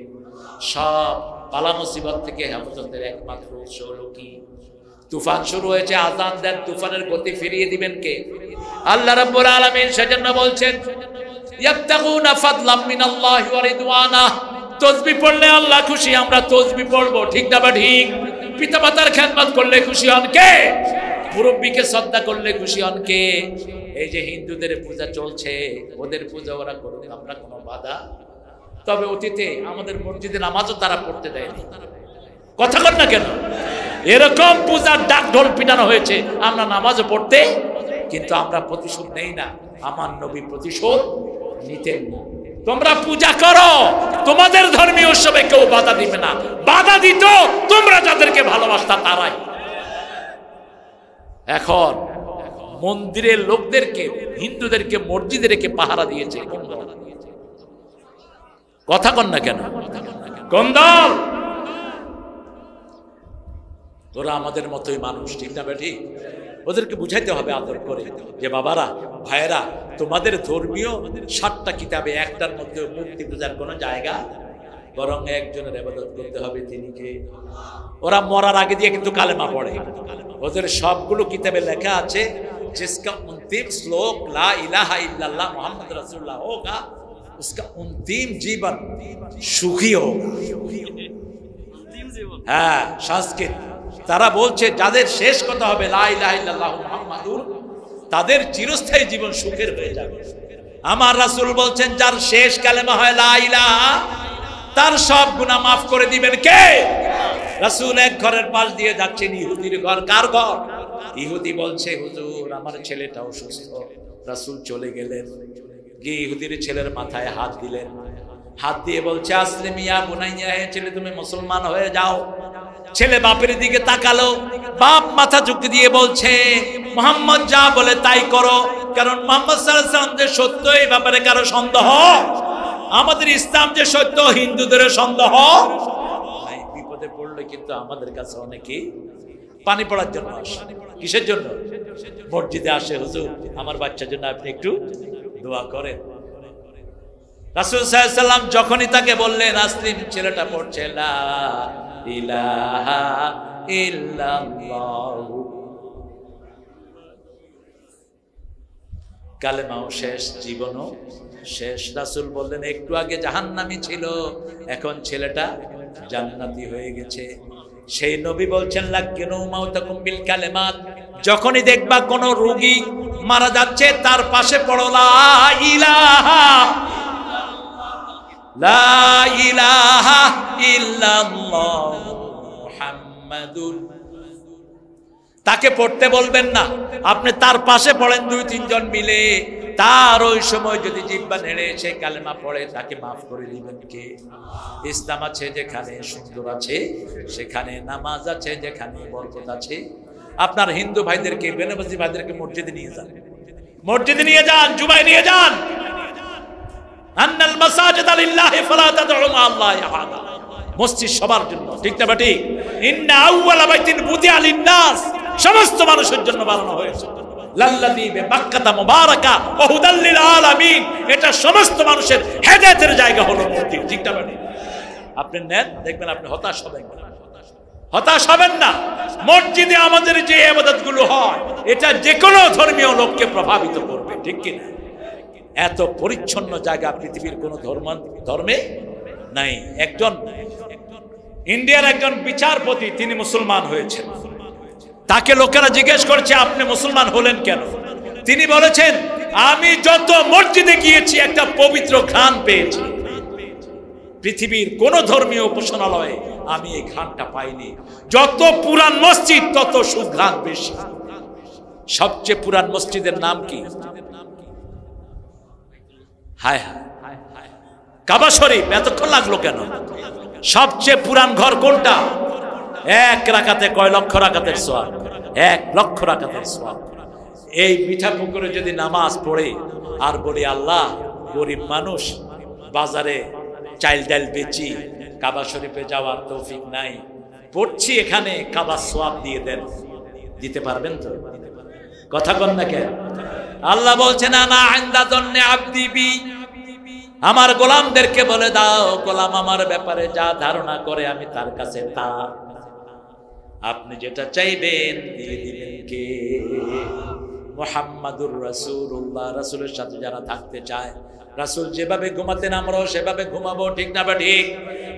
S1: সব বালা মুসিবত থেকে হেফাজতের একমাত্র উৎস হলো কি? তুফান শুরু হয়েছে, আজান দেন, তুফানের গতি ফিরিয়ে দিবেন কে? আল্লাহ রাব্বুল আলামিন। সেজন্য বলছেন ইয়াবতাগুনা ফাদলাম মিনাল্লাহি ওয়া রিদওয়ানা। তাসবিহ পড়লে আল্লাহ খুশি, আমরা তাসবিহ পড়বো, ঠিক না ঠিক? পিতামাতার খেদমত করলে খুশি হন কে? মুরব্বীকে শ্রদ্ধা করলে খুশি হন কে? এই যে হিন্দুদের পূজা চলছে, ওদের পূজা ওরা করুক, আমরা কোনো বাধা। তবে অতীতে আমাদের মসজিদে নামাজও তারা পড়তে দেয়নি। কথা কর না কেন? এরকম পূজার ডাক ঢোল পিটানো হয়েছে, আমরা নামাজও পড়তে, কিন্তু আমরা প্রতিশোধ নেই না। আমার নবী প্রতিশোধ নিতেন না। তোমরা পূজা করো, তোমাদের ধর্মীয় উৎসবে কেউ বাধা দিবে না। বাধা দিত তোমরা যাদেরকে ভালোবাসতা তারাই। এখন মন্দিরের লোকদেরকে, হিন্দুদেরকে মসজিদে রেখে পাহারা দিয়েছে। কথা কন না কেন? কোন দল? ওরা আমাদের মতোই মানুষ, ঠিক না ঠিক? ওদেরকে বুঝাইতে হবে আদর করে যে বাবারা, ভাইয়েরা, তোমাদের ধর্মীয় 7টা কিতাবে একটার মধ্যে মূর্তি পূজার কোনো জায়গা, বরং একজনের ইবাদত করতে হবে, তিনি কে? ওরা মরার আগে দিয়ে কিন্তু কালেমা পড়ে। ওদের সবগুলো কিতাবে লেখা আছে, जिसका अंतिम श्लोक ला इलाहा इल्लल्लाह मोहम्मद रसूलुल्लाह होगा, उसका अंतिम जीवन सुखी होगा। হ্যাঁ, সংস্কৃত। তারা বলছে যাদের শেষ কথা হবে লা ইলাহা ইল্লাল্লাহ মুহাম্মাদুর, তাদের চিরস্থায়ী জীবন সুখের হয়ে যাবে। আমার রাসূল বলছেন যার শেষ কালেমা হয় লা ইলাহা, তার সব গুনাহ মাফ করে দিবেন কে? রাসূল এক ঘরের পাশ দিয়ে যাচ্ছেন, ইহুদির ঘর। কার ঘর? ইহুদি বলছে হুজুর আমার ছেলেটা অসুস্থ। রাসূল চলে গেলেন, গিয়ে ইহুদির ছেলের মাথায় হাত দিলেন, হাত দিয়ে বলছে আসলিম ইয়া বুনাইয়া, হে ছেলে তুমি মুসলমান হয়ে যাও। ছেলে বাপের দিকে তাকালো, বাপ মাথা ঝুঁকি দিয়ে বলছে মুহাম্মদ যা বলে তাই করো, কারণ মুহাম্মদ সাল্লাল্লাহু আলাইহি ওয়াসাল্লাম যে সত্য এই ব্যাপারে কারো সন্দেহ, আমাদের ইসলাম যে সত্য হিন্দুদের সন্দেহ নাই। বিপদে পড়লে কিন্তু আমাদের কাছে অনেকে পানি পড়ার জন্য আসে। কিসের জন্য? মসজিদে আসে, হুজুর আমার বাচ্চার জন্য আপনি একটু দোয়া করেন। রাসূল সাল্লাল্লাহু আলাইহি ওয়াসাল্লাম যখনই তাকে বললেন আসলিম, ছেলেটা পড়ছে লা ইলাহা ইল্লাল্লাহ, কালেমাও শেষ, জীবনও শেষ। রাসূল বললেন একটু আগে জাহান্নামী ছিল, এখন ছেলেটা জান্নাতি হয়ে গেছে। সেই নবী বলছেন লাকিনু মাউতাকুম বিল কালেমাত, যখনই দেখবা কোন রোগী মারা যাচ্ছে তার পাশে পড়ো লা ইলাহা লা ইলাহা ইল্লাল্লাহ মুহাম্মাদুর। তাকে পড়তে বলবেন না, আপনি তার পাশে পড়েন 2-3 জন মিলে। তার ওই সময় যদি জিহ্বা নেড়ে সে কালেমা পড়ে, তাকে মাফ করে দিবেন কে? ইসলাম আছে যেখানে সুন্দর আছে, সেখানে নামাজ আছে, যেখানে বরকত আছে। আপনার হিন্দু ভাইদেরকে, বেনামাজি ভাইদেরকে মসজিদে নিয়ে যান, মসজিদে নিয়ে যান, জুমায় নিয়ে যান। আন্নাল মাসাজিদা লিল্লাহি ফালা তাদউ মা আল্লাহি আহাদা, মসজিদ সবার জন্য, ঠিক না ঠিক? ইন্না আউওয়ালা বাইতিন বুদিআ লিন-নাস, সমস্ত মানুষের জন্য বানানো হয়েছে। লাল্লাযী বিবাক্কাতা মুবারাকা ওয়া হুদাল লিল আলামিন, এটা সমস্ত মানুষের হেদায়েতের জায়গা হলো মসজিদ, ঠিক না ঠিক? আপনি নেন, দেখবেন আপনি হতাশ হবেন না, হতাশ হবেন না। মসজিদে আমাদের যে ইবাদতগুলো হয়, এটা যে কোনো ধর্মীয় লোককে প্রভাবিত করবে, ঠিক কি না? এত পরিচ্ছন্ন জায়গা পৃথিবীর কোন ধর্মে নাই। একজন ইন্ডিয়ার একজন বিচারপতি, তিনি মুসলমান হয়েছেন। তাকে লোকেরা জিজ্ঞেস করছে আপনি মুসলমান হলেন কেন? তিনি বলেছেন আমি যত মসজিদে গিয়েছি একটা পবিত্র ঘ্রাণ পেয়েছি, পৃথিবীর কোন ধর্মীয় উপাসনালয়ে আমি এই ঘ্রাণটা পাইনি। যত পুরান মসজিদ তত সুঘ্রাণ বেশি। সবচেয়ে পুরান মসজিদের নাম কি? হায় হায়, কাবা শরীফ। এতক্ষণ লাগলো কেন? সবচেয়ে পুরান ঘর কোনটা? 1 রাকাতে কয় লক্ষ রাকাতের সওয়াব? 1 লক্ষ রাকাতের সওয়াব। এই মিঠা পুকুরে যদি নামাজ পড়ে আর বলি আল্লাহ গরিব মানুষ, বাজারে চাইল ডাল বেচি, কাবা শরীফে যাওয়ার তৌফিক নাই, পড়ছি এখানে, কাবা সওয়াব দিয়ে দেন, দিতে পারবেন তো? কথা বল না কেন? আল্লাহ বলছেন আনা ইনদা যন্নি আবদি বি, আমার গোলামদেরকে বলে দাও গোলাম আমার ব্যাপারে যা ধারণা করে আমি তার কাছে তা। আপনি যেটা চাইবেন দিয়ে দিবেন কে? মুহাম্মাদুর রাসূলুল্লাহ। রাসূলের সাথে যারা থাকতে চায়, রাসূল যেভাবে ঘুমাতেন আমরাও সেভাবে ঘুমাবো, ঠিক না বা ঠিক?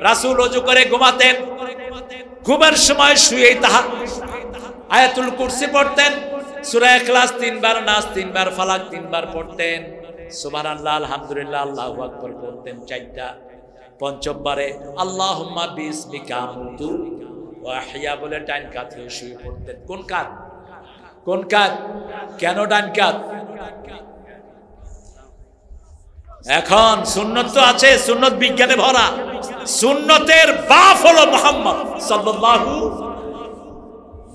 S1: রাসূল ওযু করে ঘুমাতেন, ঘুমের সময় শুয়েই আয়াতুল কুরসি পড়তেন, সূরা ইখলাস 3 বার, নাস 3 বার, ফালাক 3 বার পড়তেন, সুবহানাল্লাহ, আলহামদুলিল্লাহ, আল্লাহু আকবার পড়তেন 4টা। পঞ্চমবারে আল্লাহুম্মা বিসমিকা আমুতু ওয়া আহইয়া বলে ডান কাত হয়ে শুয়ে পড়তেন। কোন কাত? কোন কাত? কেন ডান কাত? এখন সুন্নত তো আছে, সুন্নত বিজ্ঞানে ভরা। সুন্নতের বাপ হলো মুহাম্মদ সাল্লাল্লাহু।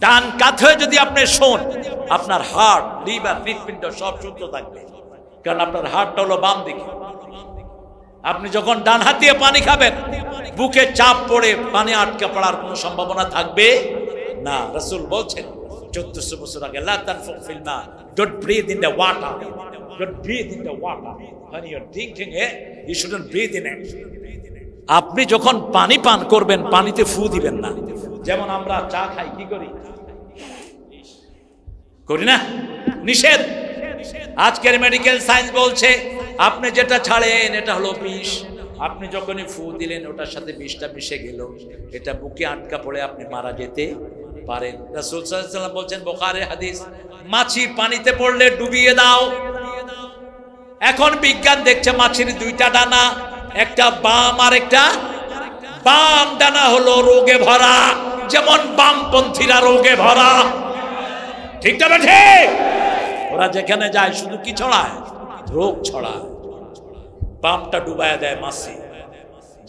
S1: ডান কাত হয়ে যদি আপনি শোন, আপনার হার্ট, লিভার, হৃৎপিণ্ড সব সুস্থ থাকবে, কারণ আপনার হার্টটা হলো বাম দিকে। আপনি যখন ডান হাত দিয়ে পানি খাবেন, বুকে চাপ পড়ে পানি আটকে পড়ার কোনো সম্ভাবনা থাকবে না। রাসূল বলছেন 1400 বছর আগে, লা তানফুক ফিল মা, don't breathe in the water, don't breathe in the water, when you are drinking it you shouldn't breathe in it। আপনি যখন পানি পান করবেন, পানিতে ফু দিবেন না। যেমন আমরা চা খাই, কি করি? করি না? নিষেধ। আজকের মেডিকেল সায়েন্স বলছে আপনি যেটা ছাড়েন এটা হলো বিষ। আপনি যখনই ফু দিলেন ওটার সাথে বিষটা মিশে গেল, এটা বুকে আটকা পড়ে আপনি মারা যেতে পারেন। রাসূল সাল্লাল্লাহু আলাইহি ওয়াসাল্লাম বলছেন, বুখারীর হাদিস, মাছি পানিতে পড়লে ডুবিয়ে দাও। এখন বিজ্ঞান দেখছে মাছির 2টা ডানা, একটা বাম আর একটা বাম ডানা হলো রোগে ভরা, যেমন বামপন্থীরা রোগে ভরা, ঠিক না ঠিক? ওরা যেখানে যায় শুধু কি ছড়ায়? রোগ ছড়ায়। বামটা ডুবায়া দেয় মাছি।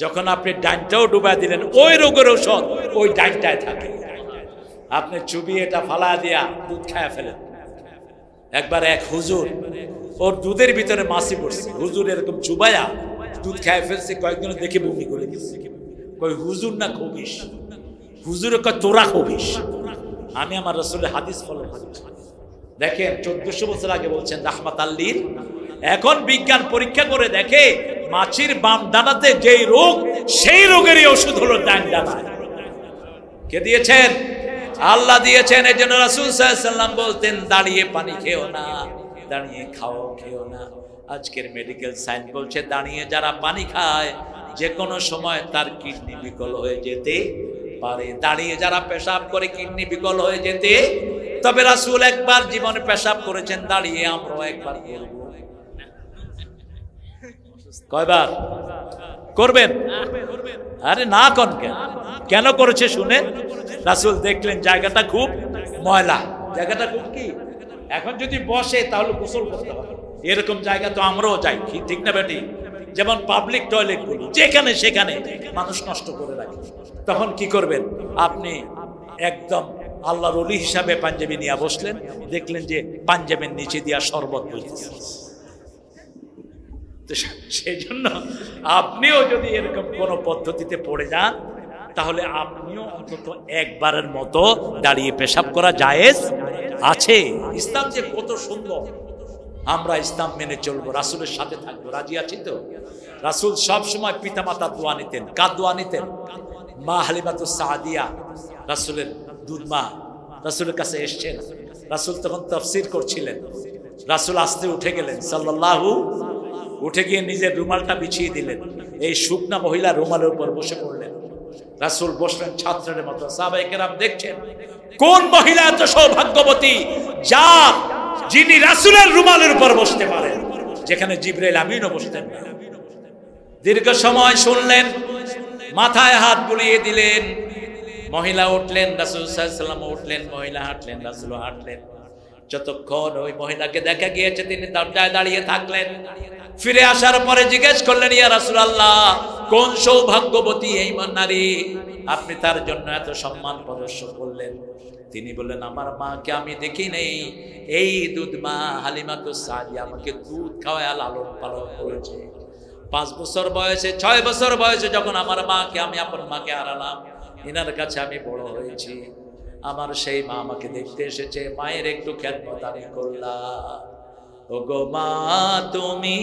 S1: যখন আপনি ডাইনটাও ডুবায়া দিলেন, ওই রোগের ঔষধ ওই ডাইনটায় থাকে। আপনি চুবিয়ে এটা ফালা দিয়া দুধ খায়া ফেলেন। একবার এক হুজুর, ওর দুধের ভিতরে মাছি পড়ছে, হুজুর এরকম চুবায়া দুধ খায় ফেলছে। কয়েকজন দেখে বমি করে দিচ্ছে। কই হুজুর না খবিস, হুজুর কয় তোরা খবিস। আমি আমার রাসূলের হাদিস ফলো করি। দেখেন 1400 বছর আগে বলছেন রাহমাতাল লিল। এখন বিজ্ঞান পরীক্ষা করে দেখে মাছির বাম ডানাতে যেই রোগ, সেই রোগেরই ওষুধ হলো ডান ডানা। কে দিয়েছেন? আল্লাহ দিয়েছেন। এই জন্য রাসূল সাল্লাল্লাহু আলাইহি ওয়াসাল্লাম বলতেন দাঁড়িয়ে পানি খেও না, দাঁড়িয়ে খাও খেও না। আজকের মেডিকেল সায়েন্স বলছে দাঁড়িয়ে যারা পানি খায় যে কোনো সময় তার কিডনি বিকল হয়ে যেতে পারে। দাঁড়িয়ে যারা পেশাব করে কিডনি বিকল হয়ে যেতে। তবে রাসূল একবার জীবনে পেশাব করেছেন দাঁড়িয়ে, আমরাও একবার করব। কয়বার করবেন? আরে না কোন কেন করেছে শুনে। রাসূল দেখলেন জায়গাটা খুব ময়লা, জায়গাটা খুব কি, এখন যদি বসে তাহলে গোসল করতে হবে। এরকম জায়গা তো আমরাও যাই, ঠিক না বেটি? যেমন পাবলিক টয়লেট গুলো যেখানে সেখানে মানুষ নষ্ট করে রাখে। তখন কি করবেন আপনি? একদম আল্লাহর ওলি হিসাবে পাঞ্জাবি নিয়ে বসলেন, দেখলেন যে পাঞ্জাবের নিচে দিয়া শরবত বইতেছে। সেই জন্য আপনিও যদি এরকম কোন পদ্ধতিতে পড়ে যান, তাহলে আপনিও অন্তত একবারের মতো দাঁড়িয়ে পেশাব করা জায়েজ আছে। ইসলাম যে কত সুন্দর, আমরা ইসলাম মেনে চলবো, রাসূলের সাথে থাকবো, রাজি আছি তো? রাসূল সব সময় পিতামাতা দোয়া নিতেন। কার দোয়া নিতেন? মা হালিমাতুস সাদিয়া, রাসূলের দুধ মা, রাসূলের কাছে এসেছেন। রাসূল তখন তাফসীর করছিলেন। রাসূল আস্তে উঠে গেলেন সাল্লাল্লাহু, উঠে গিয়ে নিজের রুমালটা বিছিয়ে দিলেন। এই শুকনা মহিলা রুমালের উপর বসে পড়লেন। রাসূল বসলেন ছাত্রের মতো। সাহাবায়ে কেরাম দেখছেন কোন মহিলা এত সৌভাগ্যবতী, যার যিনি রাসূলের রুমালের উপর বসতে পারেন, যেখানে জিবরাইল আমিনও বসতেন না। দীর্ঘ সময় শুনলেন, মাথায় হাত বুলিয়ে দিলেন। মহিলা উঠলেন, রাসূল সাল্লাল্লাহু আলাইহি ওয়াসাল্লাম উঠলেন, মহিলা হাঁটলেন, রাসূলও হাঁটলেন। যতক্ষণ ওই মহিলাকে দেখা গিয়েছে তিনি দরজায় দাঁড়িয়ে থাকলেন। ফিরে আসার পরে জিজ্ঞেস করলেন, ইয়া রাসূলুল্লাহ, কোন সৌভাগ্যবতী এই নারী, আপনি তার জন্য এত সম্মান প্রদর্শন করলেন? তিনি বললেন, আমার মাকে আমি দেখি নেই, এই দুধ মা হালিমাতুস সাদিয়া আমাকে দুধ খাওয়ায় লালন পালন করেছে। 5 বছর বয়সে, 6 বছর বয়সে যখন আমার মাকে, আমি আপন মাকে হারালাম, এনার কাছে আমি বড় হয়েছি। আমার সেই মা আমাকে দেখতে এসেছে, মায়ের একটু খেদমত আমি করলাম। ও গো মা, তুমি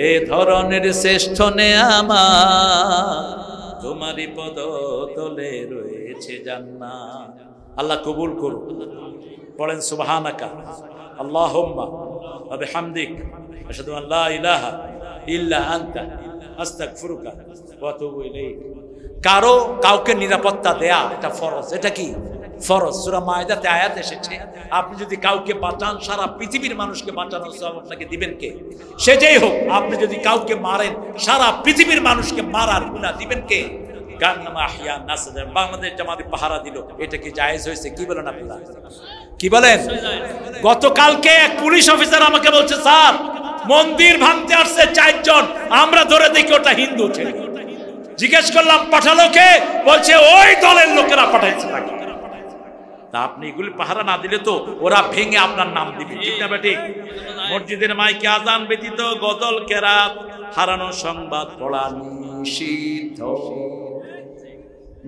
S1: এ ধরনের শ্রেষ্ঠ নেয়ামত, তোমারই পদ তলে রয়েছে জান্নাত। আল্লাহ কবুল করুন। পড়েন সুবহানাকা আল্লাহুম্মা ওয়া বিহামদিক আশহাদু আন লা ইলাহা ইল্লা আনতা আস্তাগফিরুকা ওয়া আতুবু ইলাইক। কাউকে নিরাপত্তা দেয়া এটা ফরজ। এটা কি ফরজ? সূরা মায়েদাতে আয়াত এসেছে, আপনি যদি কাউকে বাঁচান, সারা পৃথিবীর মানুষকে বাঁচানোর সওয়াব আপনাকে দিবেন কে? সে যেই হোক। আপনি যদি কাউকে মারেন, সারা পৃথিবীর মানুষকে মারার গুনাহ দিবেন কে? বাংলাদেশ জামাতে পাহারা দিল, এটা কি জায়েজ হয়েছে? কি বলেন আপনারা? কি বলেন? গতকালকে এক পুলিশ অফিসার আমাকে বলছে, স্যার মন্দির ভাঙতে আসছে 4 জন, আমরা ধরে দেখি ওটা হিন্দু ছেলে। জিজ্ঞেস করলাম পাঠালো কে? বলছে ওই দলের লোকেরা পাঠাইছে তাকে। তা আপনি এগুলি পাহারা না দিলে তো ওরা ভেঙে আপনার নাম দিবে, ঠিক না বেঠিক? মসজিদের মাইকে আযান ব্যতীত গজল কেরাত, হারানো সংবাদ পড়া নিষিদ্ধ।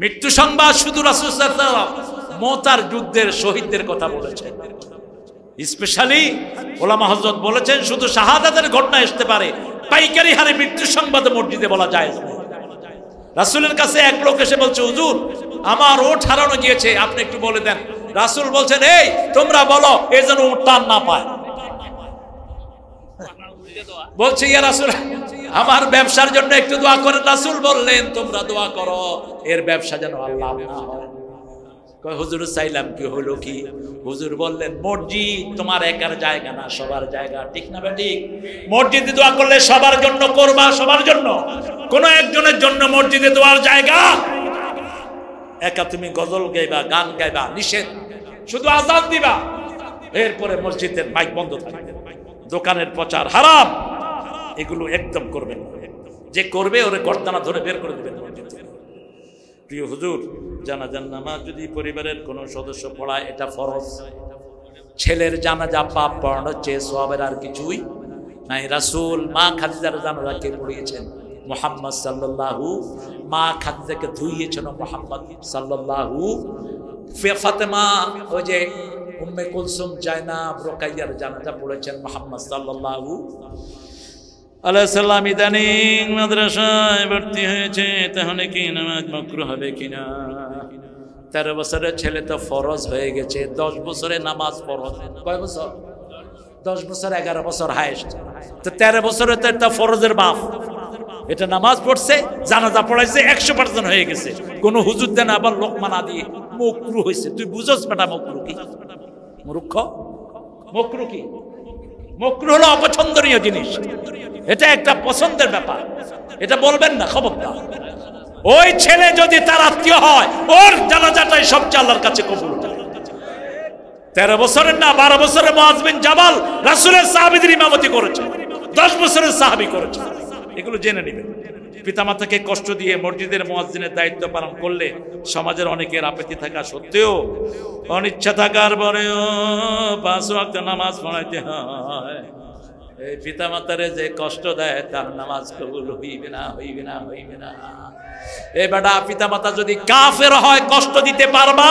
S1: মৃত্যু সংবাদ শুধু রাসূল সাল্লাল্লাহু আলাইহি ওয়াসাল্লাম মুতার যুদ্ধের শহীদদের কথা বলেছেন। স্পেশালি ওলামা হযরত বলেছেন শুধু শাহাদাতের ঘটনা আসতে পারে, পাইকারি হারে মৃত্যু সংবাদ মসজিদে বলা যায় না। রাসূলের কাছে এক লোক এসে বলছে, হুজুর আমার ওট হারানো গিয়েছে, আপনি একটু বলে দেন। রাসূল বলছেন, এই তোমরা বলো এই যেন ওট টান না পায়। বলছে, ইয়া রাসূল আমার ব্যবসার জন্য একটু দোয়া করেন। রাসূল বললেন, তোমরা দোয়া করো এর ব্যবসা যেন আল্লাহ না হয়। কয় হুজুর চাইলাম কি হলো কি? হুজুর বললেন, মসজিদ তোমার একার জায়গা না, সবার জায়গা, ঠিক না বেঠিক? মসজিদে দোয়া করলে সবার জন্য করবা, সবার জন্য, কোন একজনের জন্য মসজিদে দোয়ার জায়গা। একা তুমি গজল গাইবা, গান গাইবা নিষেধ, শুধু আযান দিবা, এরপরে মসজিদের মাইক বন্ধ থাকবে, দোকানের প্রচার হারাম। এগুলো একদম করবেন না। যে করবে ওরে গর্দানা ধরে বের করে দেবেন মসজিদ থেকে। প্রিয় হুজুর, জানাজার নামাজ যদি পরিবারের কোনো সদস্য পড়ায় এটা ফরজ। ছেলের জানাজা পাপ পড়ানোর চেয়ে সওয়াবের আর কিছুই নাই। রাসূল মা খাদিজার জানাজাকে পড়িয়েছেন মুহাম্মদ সাল্লাল্লাহু, মা খাদিজাকে ধুইয়েছেন মুহাম্মদ সাল্লাল্লাহু। ফাতেমা ওই যে উম্মে কুলসুম জায়নাব রুকাইয়ার জানাজা পড়েছেন মুহাম্মদ সাল্লাল্লাহু আলাইহি সাল্লাম। ইদানিং মাদ্রাসায় ভর্তি হয়েছে, তাহলে কি নামাজ মাকরুহ হবে কিনা? 13 বছরের ছেলে তো ফরজ হয়ে গেছে, 10 বছরে নামাজ ফরজ। কয় বছর? 10 বছর, 11 বছর হাইস্ট। তো 13 বছরে তো একটা ফরজের বাপ, এটা নামাজ পড়ছে, জানাজা পড়াইছে, 100% হয়ে গেছে। কোন হুজুর দেন আবার লোকমা না দিয়ে মাকরুহ হয়েছে। তুই বুঝছস বেটা মাকরুহ কি? মূর্খ, মাকরুহ কি? মাকরুহ হলো অপছন্দনীয় জিনিস, এটা একটা পছন্দের ব্যাপার, এটা বলবেন না খবরদার। ওই ছেলে যদি তার আত্মীয় হয়, ওর জানাজাটাই সবচেয়ে আল্লাহর কাছে কবুল। 13 বছরের না 12 বছরের মুআয বিন জাবাল রাসূলের সাহাবীদের ইমামতি করেছে, 10 বছরের সাহাবী করেছে। এগুলো জেনে নেবেন। পিতামাতাকে কষ্ট দিয়ে মসজিদের মুয়াজ্জিনের দায়িত্ব পালন করলে সমাজের অনেকের আপত্তি থাকা সত্ত্বেও, অনিচ্ছা থাকার পরেও 5 ওয়াক্ত নামাজ পড়াইতে হয়। এই পিতামাতারে যে কষ্ট দেয় তার নামাজ কবুল হইবে না, হইবে না, হইবে না। এ বেটা, পিতামাতা যদি কাফের হয় কষ্ট দিতে পারবা?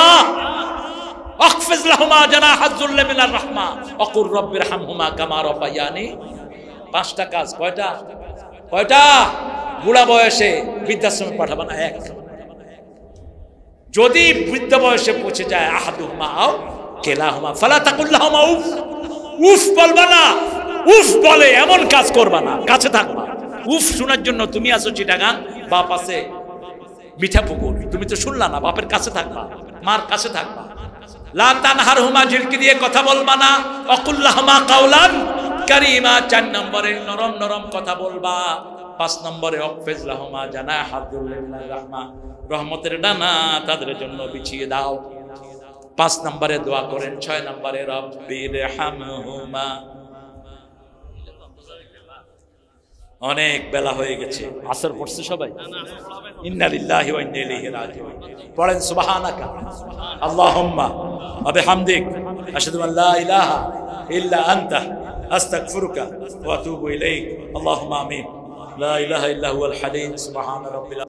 S1: আখফিজ লাহুমা জানাহাজ যুল্লি মিনার রাহমা ওয়াকুর রাব্বিরহামহুমা কামা রাব্বায়ানি। 5টা কাজ। কয়টা? কয়টা? বুড়া বয়সে বৃদ্ধাশ্রমে পাঠাবা না, 1। যদি বৃদ্ধ বয়সে পৌঁছে যায় আহাদুহুমা আও কিলাহুমা ফালা তাকুল লাহুমা উফ। উফ বলবা না, উফ বলে এমন কাজ করবা না, কাছে থাকবা। উফ শোনার জন্য তুমি আসো চিটাগাং, বাপ আছে মিঠাপুকুর, তুমি তো শুনলা না, বাপের কাছে থাকবা, মার কাছে থাকবা। লা তানহারহুমা, ঝিলকি দিয়ে কথা বলবা না। ওয়াকুল লাহুমা কাওলান কারীমা, 4 নম্বরে নরম নরম কথা বলবা। 5 নম্বরে ওয়াকফিজ লাহুমা জানাহাজ যুল্লি মিনার রাহমা, রহমতের ডানা তাদের জন্য বিছিয়ে দাও। 5 নম্বরে দোয়া করেন। 6 নম্বরে রব্বিরহামহুমা। অনেক বেলা হয়ে গেছে, আসর পড়ছে সবাই। ইন্না লিল্লাহি ওয়া ইন্না ইলাইহি রাজিউন। পড়েন সুবহানাকা আল্লাহুম্মা ওয়া বিহামদিক আশহাদু আন লা ইলাহা ইল্লা আনতা আস্তাগফিরুকা ওয়া আতুবু ইলাইক। আল্লাহুম্মা আমিন। লা ইলাহা ইল্লা হুয়াল হালিম। সুবহান রাব্বিল